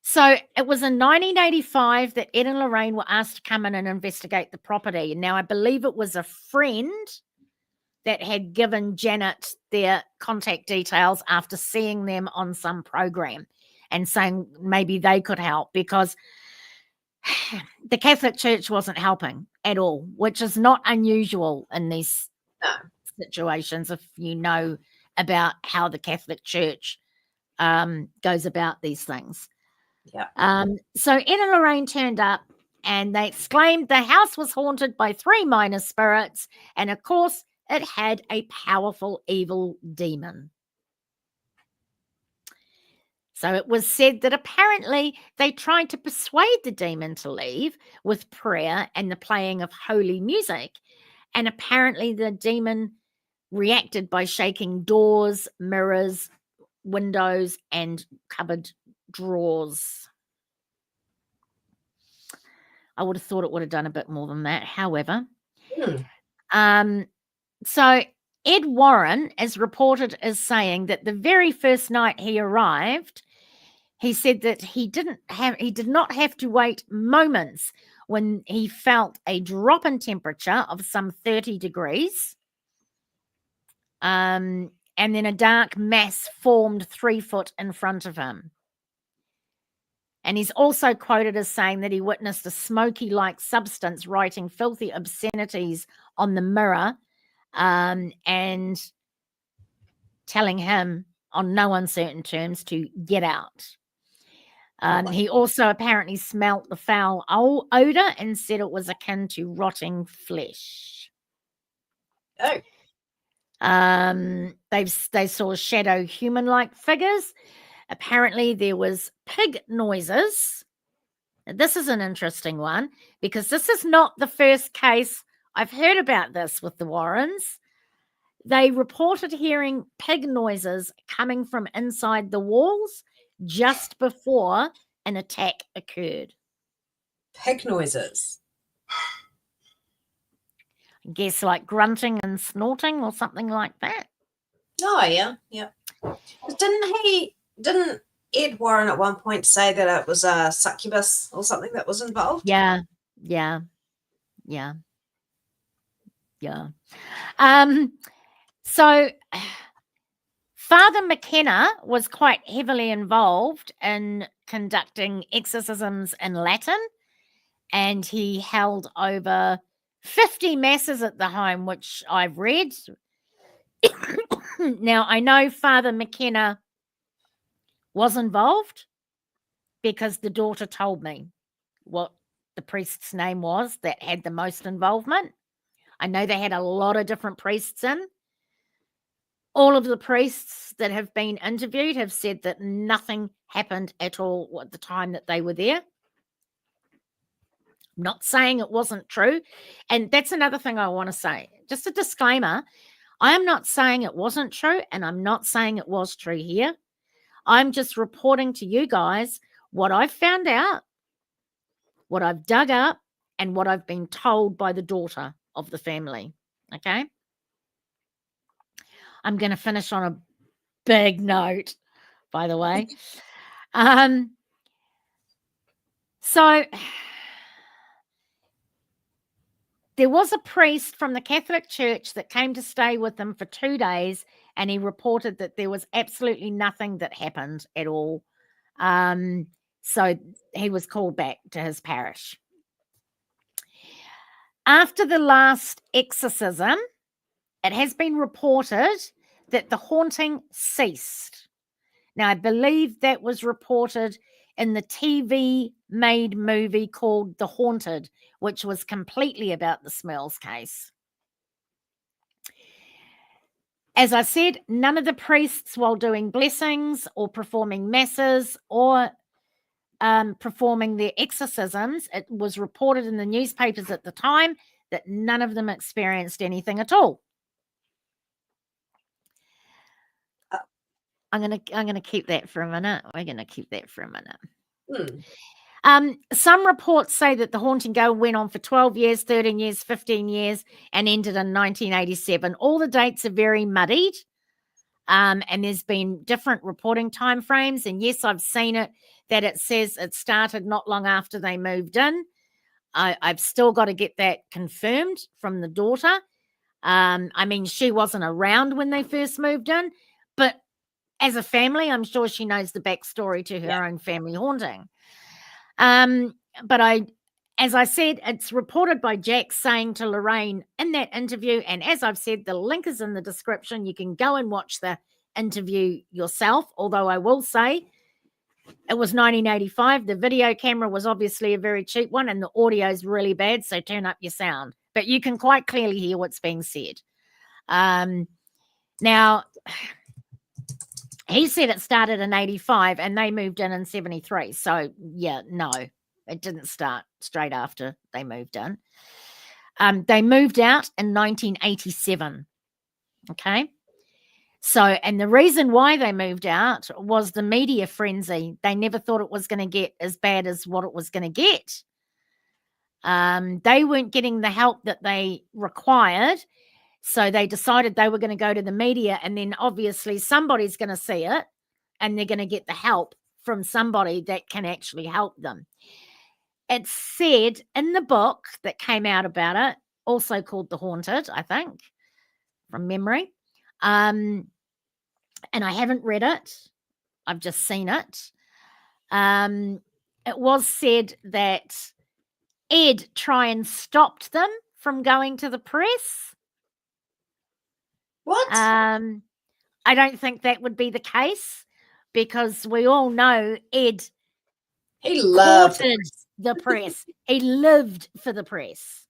So it was in 1985 that Ed and Lorraine were asked to come in and investigate the property. Now, I believe it was a friend that had given Janet their contact details after seeing them on some program and saying maybe they could help, because the Catholic Church wasn't helping at all, which is not unusual in these situations if you know about how the Catholic Church goes about these things. Yeah. So Ed and Lorraine turned up and they exclaimed the house was haunted by 3 minor spirits, and of course it had a powerful evil demon. So it was said that apparently they tried to persuade the demon to leave with prayer and the playing of holy music, and apparently the demon reacted by shaking doors, mirrors, windows, and cupboard drawers. I would have thought it would have done a bit more than that. However, so Ed Warren is reported as saying that the very first night he arrived, he said that he did not have to wait moments when he felt a drop in temperature of some 30 degrees. And then a dark mass formed 3 foot in front of him. And he's also quoted as saying that he witnessed a smoky-like substance writing filthy obscenities on the mirror, and telling him on no uncertain terms to get out. He also apparently smelt the foul odor and said it was akin to rotting flesh. They saw shadow human-like figures. Apparently there was pig noises. This is an interesting one because this is not the first case I've heard about this with the Warrens. They reported hearing pig noises coming from inside the walls just before an attack occurred. Pig noises? I guess like grunting and snorting or something like that. Oh, yeah. Didn't Ed Warren at one point say that it was a succubus or something that was involved? Yeah. So Father McKenna was quite heavily involved in conducting exorcisms in Latin, and he held over 50 masses at the home, which I've read. Now, I know Father McKenna was involved because the daughter told me what the priest's name was that had the most involvement. I know they had a lot of different priests in. All of the priests that have been interviewed have said that nothing happened at all at the time that they were there. I'm not saying it wasn't true. And that's another thing I want to say. Just a disclaimer. I am not saying it wasn't true, and I'm not saying it was true here. I'm just reporting to you guys what I've found out, what I've dug up, and what I've been told by the daughter of the family. Okay? I'm going to finish on a big note, by the way. So there was a priest from the Catholic Church that came to stay with them for 2 days, and he reported that there was absolutely nothing that happened at all. So he was called back to his parish. After the last exorcism, it has been reported that the haunting ceased. Now, I believe that was reported in the TV-made movie called The Haunted, which was completely about the Smurls case. As I said, none of the priests, while doing blessings or performing masses or performing their exorcisms, it was reported in the newspapers at the time that none of them experienced anything at all. I'm gonna keep that for a minute. We're gonna keep that for a minute. Some reports say that the haunting went on for 12 years, 13 years, 15 years, and ended in 1987. All the dates are very muddied, and there's been different reporting timeframes. And yes, I've seen it, that it says it started not long after they moved in. I've still got to get that confirmed from the daughter. I mean, she wasn't around when they first moved in, but as a family, I'm sure she knows the backstory to her own family haunting. But as I said, it's reported by Jack saying to Lorraine in that interview, and as I've said, the link is in the description. You can go and watch the interview yourself, although I will say it was 1985. The video camera was obviously a very cheap one, and the audio is really bad, so turn up your sound. But you can quite clearly hear what's being said. Now, he said it started in 85 and they moved in 73. So, yeah, no, it didn't start straight after they moved in. They moved out in 1987. Okay. So, and the reason why they moved out was the media frenzy. They never thought it was going to get as bad as what it was going to get. They weren't getting the help that they required. So they decided they were going to go to the media, and then obviously somebody's going to see it and they're going to get the help from somebody that can actually help them. It's said in the book that came out about it, also called The Haunted, I think, from memory. And I haven't read it. I've just seen it. It was said that Ed tried and stopped them from going to the press. What? I don't think that would be the case, because we all know Ed Loved the press. He lived for the press.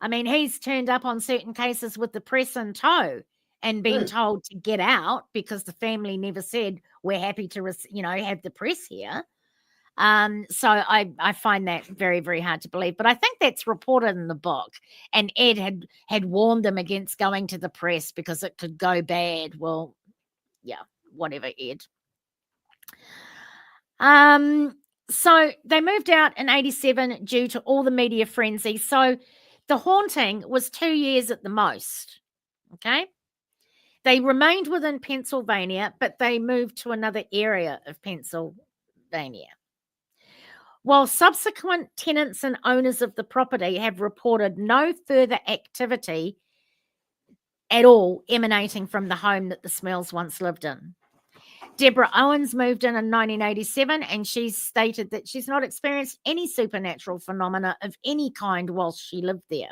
I mean, he's turned up on certain cases with the press in tow and been told to get out because the family never said, we're happy to, have the press here. So I find that very, very hard to believe. But I think that's reported in the book. And Ed had warned them against going to the press because it could go bad. Well, yeah, whatever, Ed. So they moved out in 87 due to all the media frenzy. So the haunting was 2 years at the most. Okay. They remained within Pennsylvania, but they moved to another area of Pennsylvania. While subsequent tenants and owners of the property have reported no further activity at all emanating from the home that the Smurls once lived in. Deborah Owens moved in 1987, and she stated that she's not experienced any supernatural phenomena of any kind whilst she lived there.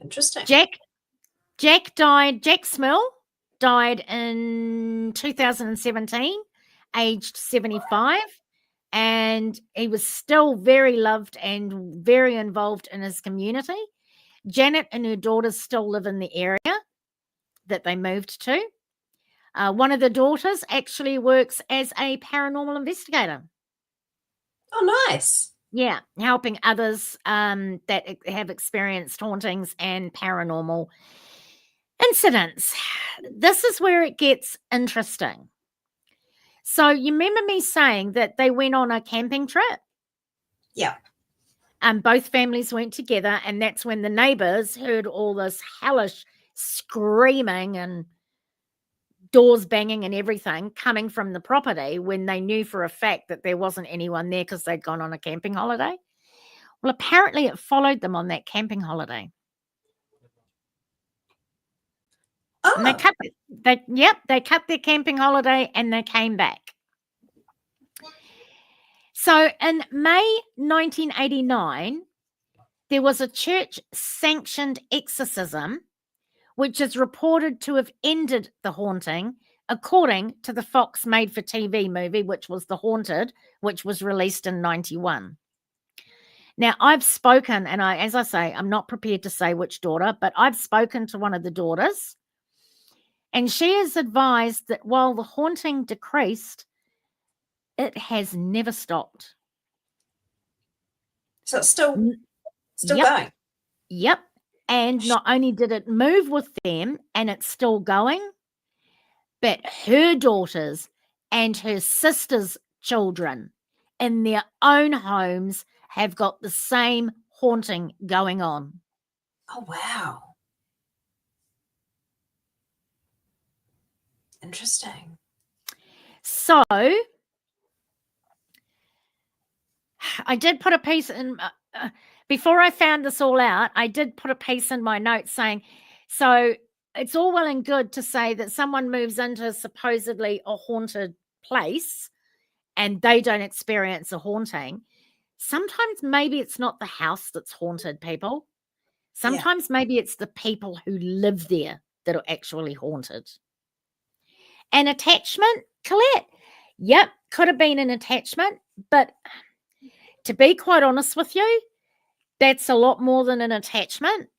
Interesting. Jack Smurl died in 2017, aged 75, and he was still very loved and very involved in his community. Janet and her daughters still live in the area that they moved to. One of the daughters actually works as a paranormal investigator. Oh, nice. Yeah, helping others that have experienced hauntings and paranormal incidents. This is where it gets interesting. So you remember me saying that they went on a camping trip? Yeah. Both families went together, and that's when the neighbors heard all this hellish screaming and doors banging and everything coming from the property, when they knew for a fact that there wasn't anyone there because they'd gone on a camping holiday. Well, apparently it followed them on that camping holiday. And they Oh, cut their camping holiday and they came back. So in May 1989, there was a church-sanctioned exorcism, which is reported to have ended the haunting, according to the Fox made-for-TV movie, which was The Haunted, which was released in 91. Now, I've spoken, and as I say, I'm not prepared to say which daughter, but I've spoken to one of the daughters, and she has advised that while the haunting decreased, it has never stopped. so it's still Yep. going. Yep. And not only did it move with them and it's still going, but her daughters and her sister's children in their own homes have got the same haunting going on. Oh, wow. Interesting. So I did put a piece in, before I found this all out, I did put a piece in my notes saying, so it's all well and good to say that someone moves into supposedly a haunted place and they don't experience a haunting. Sometimes maybe it's not the house that's haunted, people. Sometimes maybe it's the people who live there that are actually haunted. An attachment, Colette? Yep, could have been an attachment, but to be quite honest with you, that's a lot more than an attachment.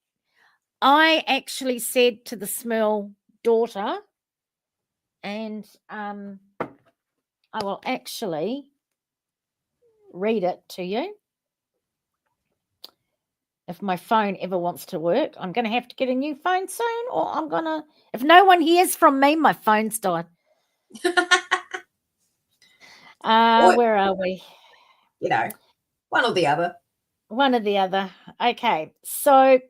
I actually said to the Smurl daughter, and I will actually read it to you. If my phone ever wants to work, I'm going to have to get a new phone soon, or I'm going to, if no one hears from me, my phone's died. Where are we? You know, one or the other. One or the other. Okay, so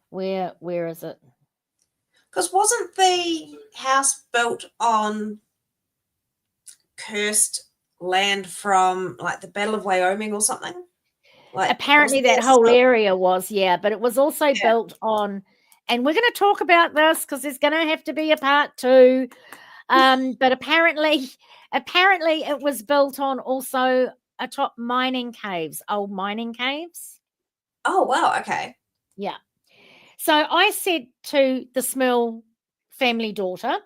where is it? Because wasn't the house built on cursed land from like the Battle of Wyoming or something? Like, apparently that whole area was, yeah, but it was also built on, and we're going to talk about this because there's going to have to be a part 2. But apparently it was built on also atop mining caves, old mining caves. Oh, wow. Okay. Yeah. So I said to the Smurl family daughter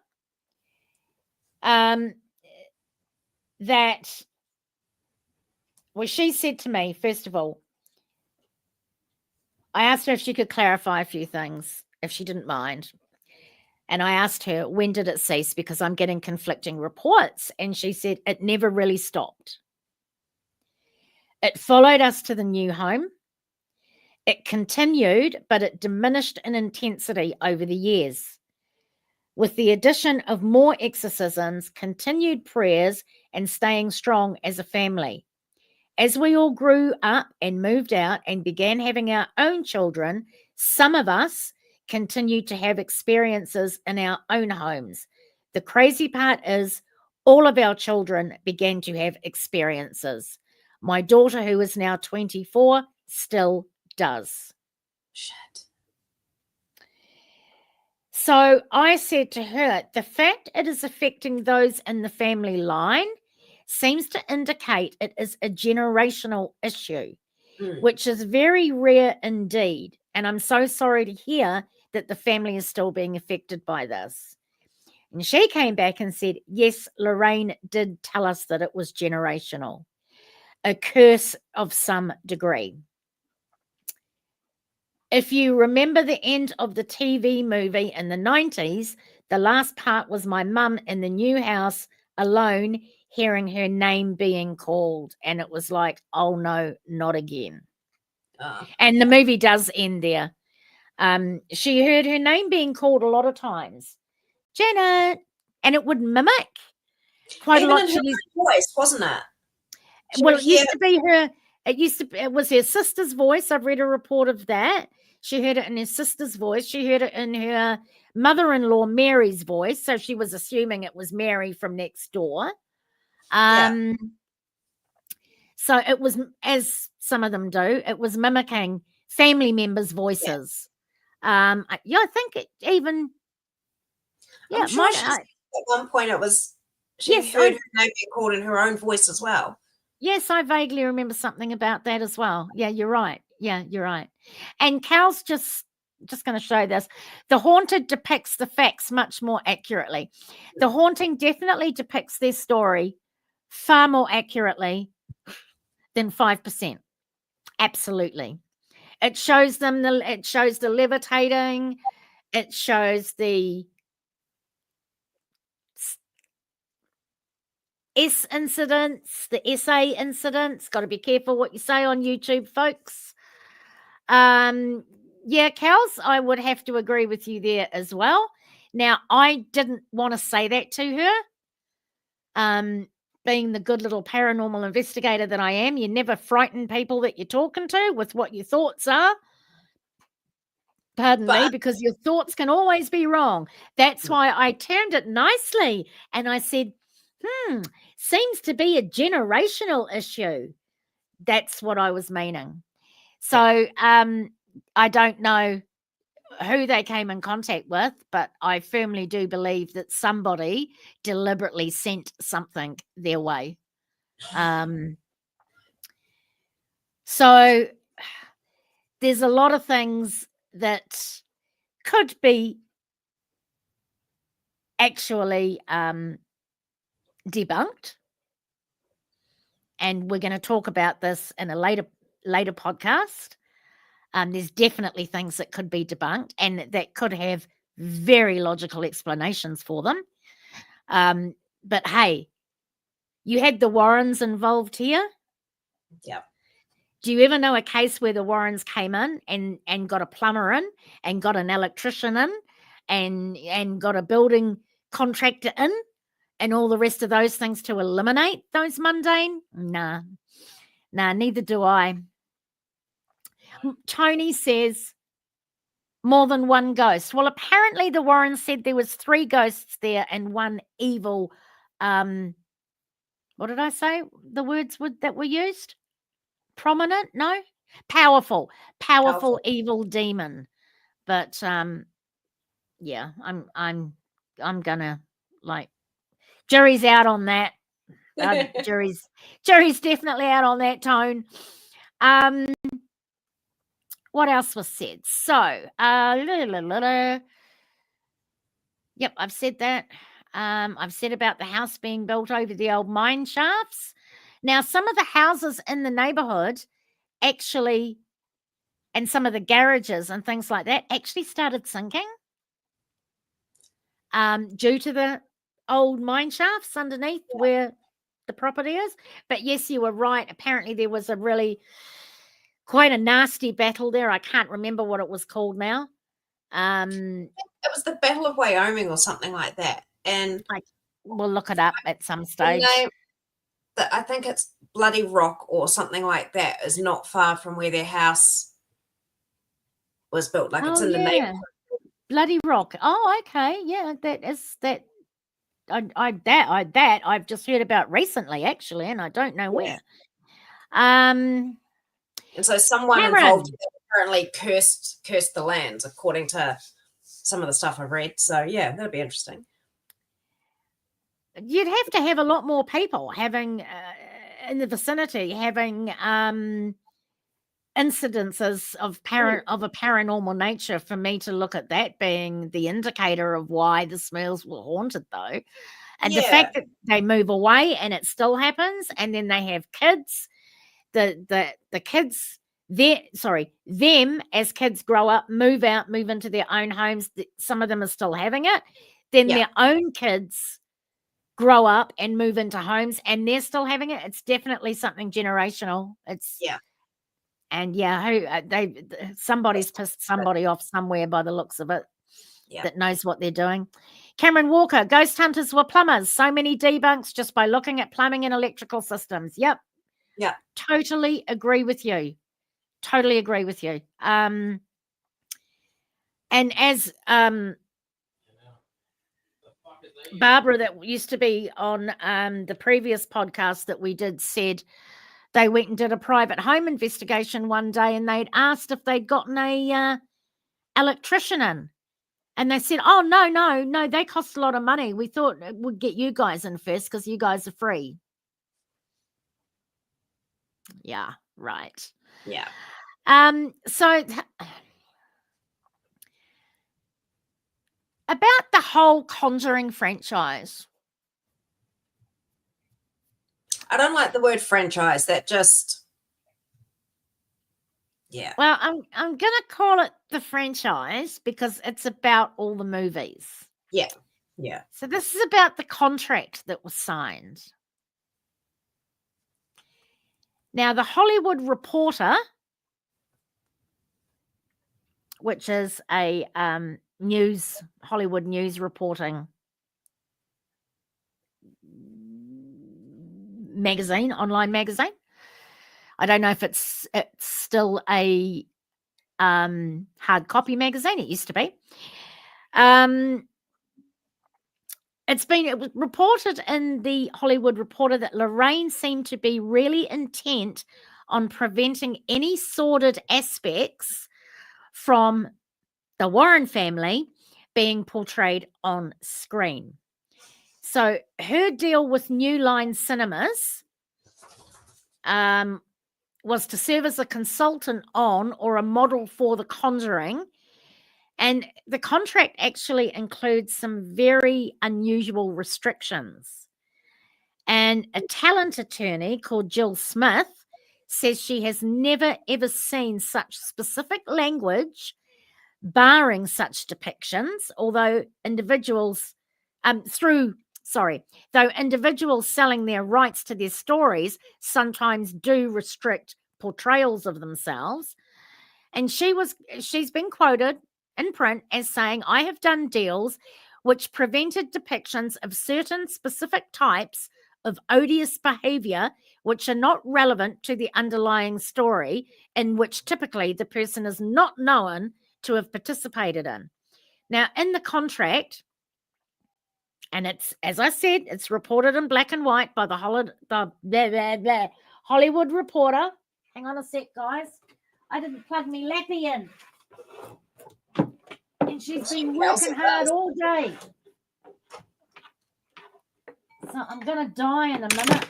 that, well, she said to me, first of all, I asked her if she could clarify a few things, if she didn't mind. And I asked her, when did it cease? Because I'm getting conflicting reports. And she said, it never really stopped. It followed us to the new home. It continued, but it diminished in intensity over the years. With the addition of more exorcisms, continued prayers, and staying strong as a family. As we all grew up and moved out and began having our own children, some of us continued to have experiences in our own homes. The crazy part is all of our children began to have experiences. My daughter, who is now 24, still does. Shit. So I said to her, the fact it is affecting those in the family line seems to indicate it is a generational issue. which is very rare indeed. And I'm so sorry to hear that the family is still being affected by this. And she came back and said, yes, Lorraine did tell us that it was generational, a curse of some degree. If you remember the end of the TV movie in the 90s, the last part was my mum in the new house alone, hearing her name being called. And it was like, oh no, not again. And the movie does end there. She heard her name being called a lot of times. Janet. And it would mimic quite Even a lot. in her own voice, wasn't it? Well, it used to be her. It was her sister's voice. I've read a report of that. She heard it in her sister's voice. She heard it in her mother-in-law Mary's voice. So she was assuming it was Mary from next door. So it was, as some of them do, it was mimicking family members' voices. I think it even. Yeah, I'm sure at one point it was. She heard her name being called in her own voice as well. Yes, I vaguely remember something about that as well. Yeah, you're right. And Cal's just going to show this. The Haunted depicts the facts much more accurately. The Haunting definitely depicts their story far more accurately than 5%. Absolutely. It shows them it shows the levitating. It shows the S incidents, the SA incidents. Got to be careful what you say on YouTube, folks. Yeah, Kels, I would have to agree with you there as well. Now, I didn't want to say that to her. Being the good little paranormal investigator that I am, you never frighten people that you're talking to with what your thoughts are. Pardon me, because your thoughts can always be wrong. That's why I turned it nicely and I said, seems to be a generational issue. That's what I was meaning. So I don't know who they came in contact with, but I firmly do believe that somebody deliberately sent something their way. So there's a lot of things that could be actually debunked. And we're going to talk about this in a later podcast. There's definitely things that could be debunked and that could have very logical explanations for them. But hey, you had the Warrens involved here. Yeah. Do you ever know a case where the Warrens came in and got a plumber in and got an electrician in and got a building contractor in and all the rest of those things to eliminate those mundane? Nah, neither do I. Tony says more than one ghost. Well, apparently the Warrens said there was 3 ghosts there and one evil, what did I say? The words that were used? Prominent? No? Powerful evil demon. But yeah, I'm gonna jury's out on that. Jury's definitely out on that, Tone. What else was said? So, yep, I've said that. I've said about the house being built over the old mine shafts. Now, some of the houses in the neighborhood actually, and some of the garages and things like that, actually started sinking due to the old mine shafts underneath where the property is. But yes, you were right. Apparently, there was quite a nasty battle there. I can't remember what it was called now. It was the Battle of Wyoming or something like that. And we'll look it up at some stage. I think it's Bloody Rock or something like that is not far from where their house was built. It's in the neighborhood. Bloody Rock. Oh, okay. Yeah, that is that. I've just heard about recently, actually, and I don't know where. And so someone involved apparently cursed the lands, according to some of the stuff I've read. So yeah, that'd be interesting. You'd have to have a lot more people having in the vicinity having incidences of a paranormal nature for me to look at that being the indicator of why the Smurls were haunted, though. And the fact that they move away and it still happens, and then they have kids, the kids, them as kids grow up, move into their own homes. Some of them are still having it. Then their own kids grow up and move into homes and they're still having it. It's definitely something generational. And somebody's pissed somebody off somewhere by the looks of it that knows what they're doing. Cameron Walker, ghost hunters were plumbers. So many debunks just by looking at plumbing and electrical systems. Yep. Yeah. Totally agree with you. And as Barbara, that used to be on the previous podcast that we did, said they went and did a private home investigation one day and they'd asked if they'd gotten a electrician in. And they said, oh, no, they cost a lot of money. We thought we'd get you guys in first because you guys are free. Yeah, right. Yeah. So about the whole Conjuring franchise. I don't like the word franchise. That just... Yeah. Well, I'm going to call it the franchise because it's about all the movies. Yeah. Yeah. So this is about the contract that was signed. Now, the Hollywood Reporter, which is a Hollywood news reporting magazine, online magazine. I don't know if it's still a hard copy magazine. It used to be. It was reported in the Hollywood Reporter that Lorraine seemed to be really intent on preventing any sordid aspects from the Warren family being portrayed on screen. So her deal with New Line Cinemas was to serve as a consultant on or a model for The Conjuring. And the contract actually includes some very unusual restrictions. And a talent attorney called Jill Smith says she has never, ever seen such specific language barring such depictions, though individuals selling their rights to their stories sometimes do restrict portrayals of themselves. And she's been quoted in print as saying, I have done deals which prevented depictions of certain specific types of odious behavior which are not relevant to the underlying story, in which typically the person is not known to have participated in. Now, in the contract, and it's, as I said, it's reported in black and white by the Hollywood Reporter. Hang on a sec, guys. I didn't plug me lappy in. And she's been working hard all day. So I'm going to die in a minute.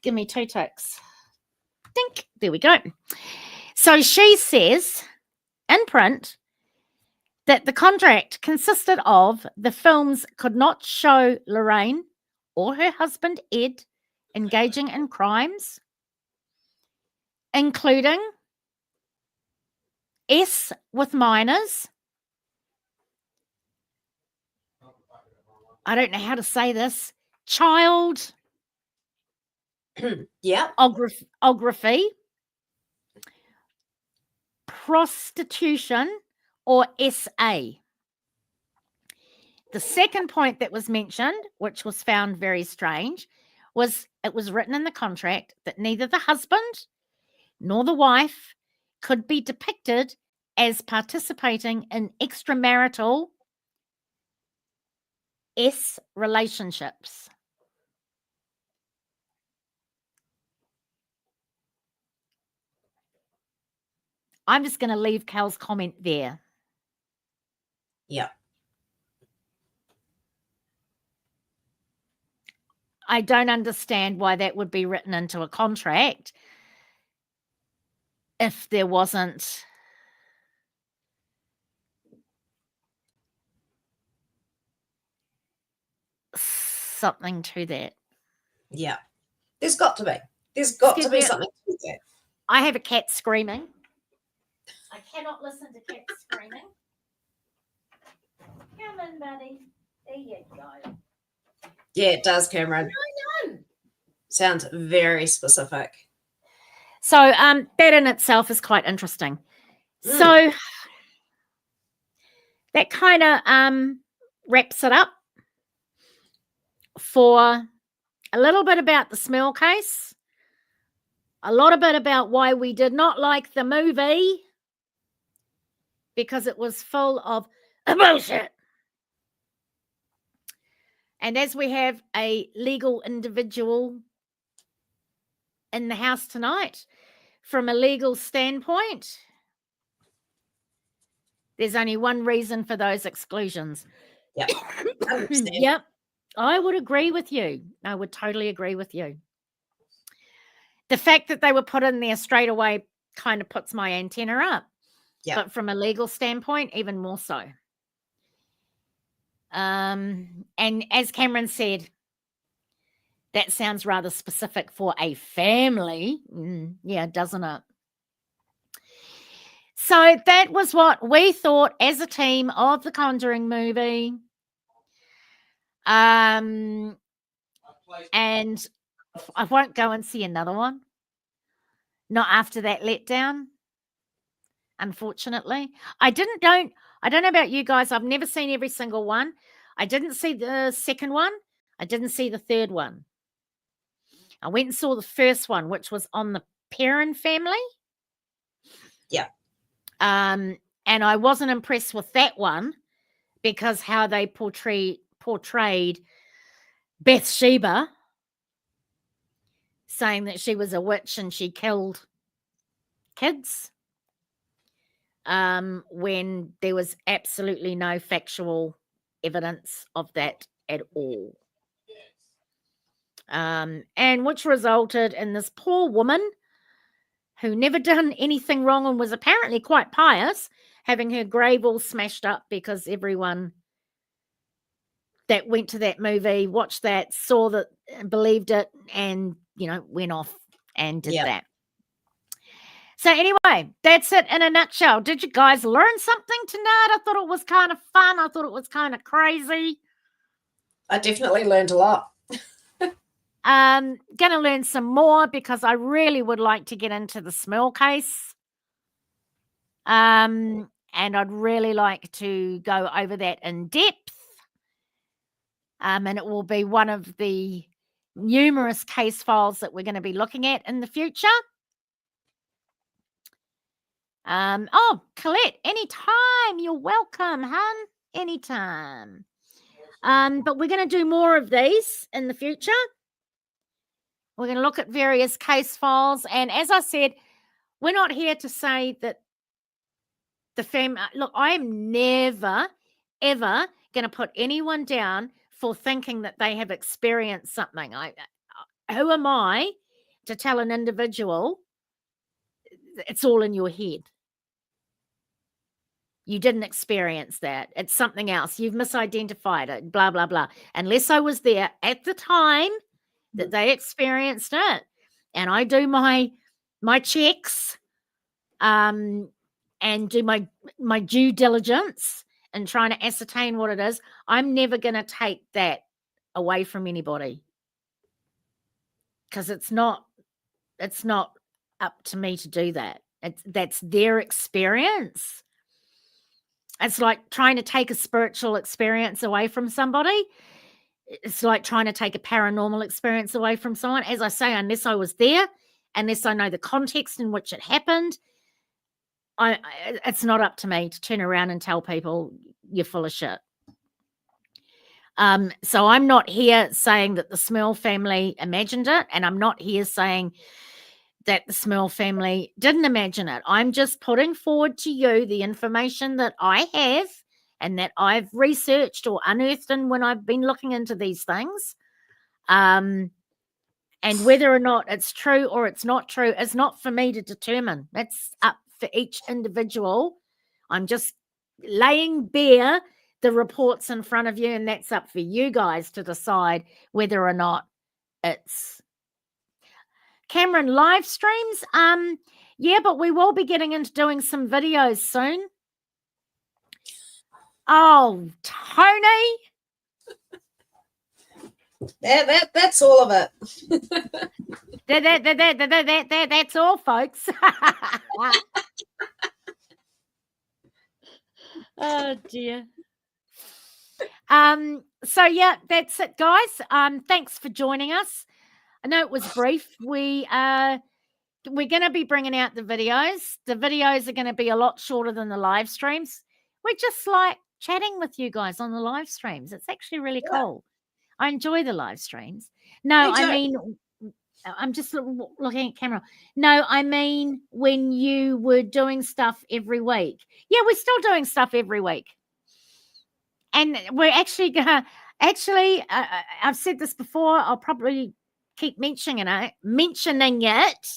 Give me 2 ticks. Dink. There we go. So she says in print that the contract consisted of the films could not show Lorraine or her husband Ed engaging in crimes, including S with minors. I don't know how to say this. Child. Yeah. Ography. Prostitution, or SA. The second point that was mentioned, which was found very strange, was it was written in the contract that neither the husband nor the wife could be depicted as participating in extramarital relationships. I'm just going to leave Cal's comment there. Yeah. I don't understand why that would be written into a contract if there wasn't something to that. Yeah. There's got to be. There's got to be something to that. I have a cat screaming. I cannot listen to cats screaming. Come in, buddy. There you go. Yeah, it does, Cameron. I know. Sounds very specific. So that in itself is quite interesting. So that kind of wraps it up for a little bit about the Smurl case, a lot of bit about why we did not like the movie, because it was full of bullshit. And as we have a legal individual in the house tonight, from a legal standpoint, there's only one reason for those exclusions. Yep. Yep. I would agree with you. I would totally agree with you. The fact that they were put in there straight away kind of puts my antenna up. Yep. But from a legal standpoint, even more so. And as Cameron said, that sounds rather specific for a family. Yeah, doesn't it? So that was what we thought as a team of the Conjuring movie. And I won't go and see another one. Not after that letdown, unfortunately. I don't know about you guys. I've never seen every single one. I didn't see the second one. I didn't see the third one. I went and saw the first one, which was on the Perrin family. Yeah. And I wasn't impressed with that one because how they portrayed Bathsheba, saying that she was a witch and she killed kids, when there was absolutely no factual evidence of that at all. And which resulted in this poor woman who never done anything wrong and was apparently quite pious, having her grave all smashed up because everyone that went to that movie, watched that, saw that, believed it, and, went off and did that. So anyway, that's it in a nutshell. Did you guys learn something tonight? I thought it was kind of fun. I thought it was kind of crazy. I definitely learned a lot. Gonna learn some more because I really would like to get into the Smurl case. And I'd really like to go over that in depth. And it will be one of the numerous case files that we're going to be looking at in the future. Colette, anytime. You're welcome, hun. Anytime. But we're going to do more of these in the future. We're going to look at various case files. And as I said, we're not here to say that the family... Look, I am never, ever going to put anyone down for thinking that they have experienced something. Who am I to tell an individual it's all in your head? You didn't experience that. It's something else. You've misidentified it, blah, blah, blah. Unless I was there at the time that they experienced it, and I do my checks and do my due diligence and trying to ascertain what it is, I'm never going to take that away from anybody, because it's not up to me to do that. That's their experience. It's like trying to take a spiritual experience away from somebody. It's like trying to take a paranormal experience away from someone. As I say, unless I was there, unless I know the context in which it happened, it's not up to me to turn around and tell people you're full of shit. So I'm not here saying that the Smurl family imagined it, and I'm not here saying that the Smurl family didn't imagine it. I'm just putting forward to you the information that I have and that I've researched or unearthed when I've been looking into these things. And And whether or not it's true or it's not true is not for me to determine. That's up for each individual. I'm just laying bare the reports in front of you, and that's up for you guys to decide whether or not it's. Cameron, live streams? Yeah, but we will be getting into doing some videos soon. Oh, Tony. That's all of it. That's all, folks. Oh dear. So yeah, that's it, guys. Thanks for joining us. I know it was brief. We're going to be bringing out the videos. The videos are going to be a lot shorter than the live streams. We're just like chatting with you guys on the live streams. It's actually really cool. I enjoy the live streams. No, I mean, I'm just looking at camera. No, I mean when you were doing stuff every week. Yeah, we're still doing stuff every week. And we're actually going to, I've said this before, I'll probably keep mentioning it.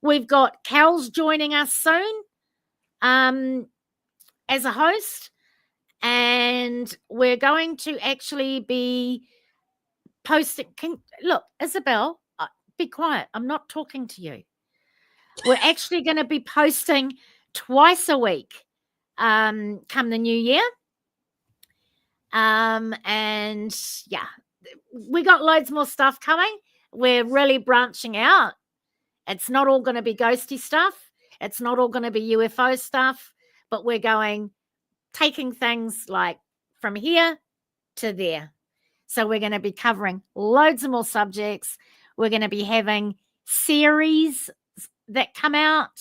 We've got Cal's joining us soon as a host. And we're going to actually be posting. Look, Isabel, be quiet. I'm not talking to you. We're actually going to be posting twice a week come the new year. And yeah, we got loads more stuff coming. We're really branching out. It's not all going to be ghosty stuff. It's not all going to be UFO stuff, but we're taking things like from here to there. So we're going to be covering loads of more subjects. We're going to be having series that come out,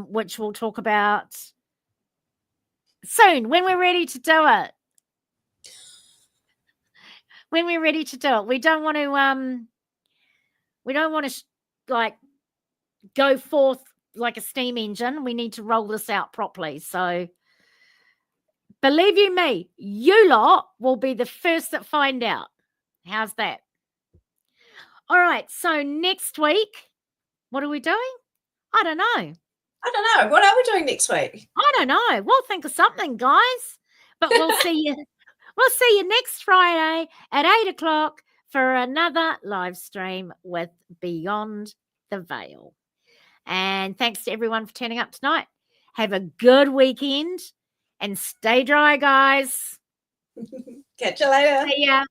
which we'll talk about soon when we're ready to do it. When we're ready to do it, we don't want to like go forth like a steam engine. We need to roll this out properly. So believe you me, you lot will be the first that find out. How's that? All right. So next week, what are we doing? I don't know. What are we doing next week? I don't know. We'll think of something, guys. But we'll see you. We'll see you next Friday at 8:00 for another live stream with Beyond the Veil. And thanks to everyone for turning up tonight. Have a good weekend and stay dry, guys. Catch you later. See ya.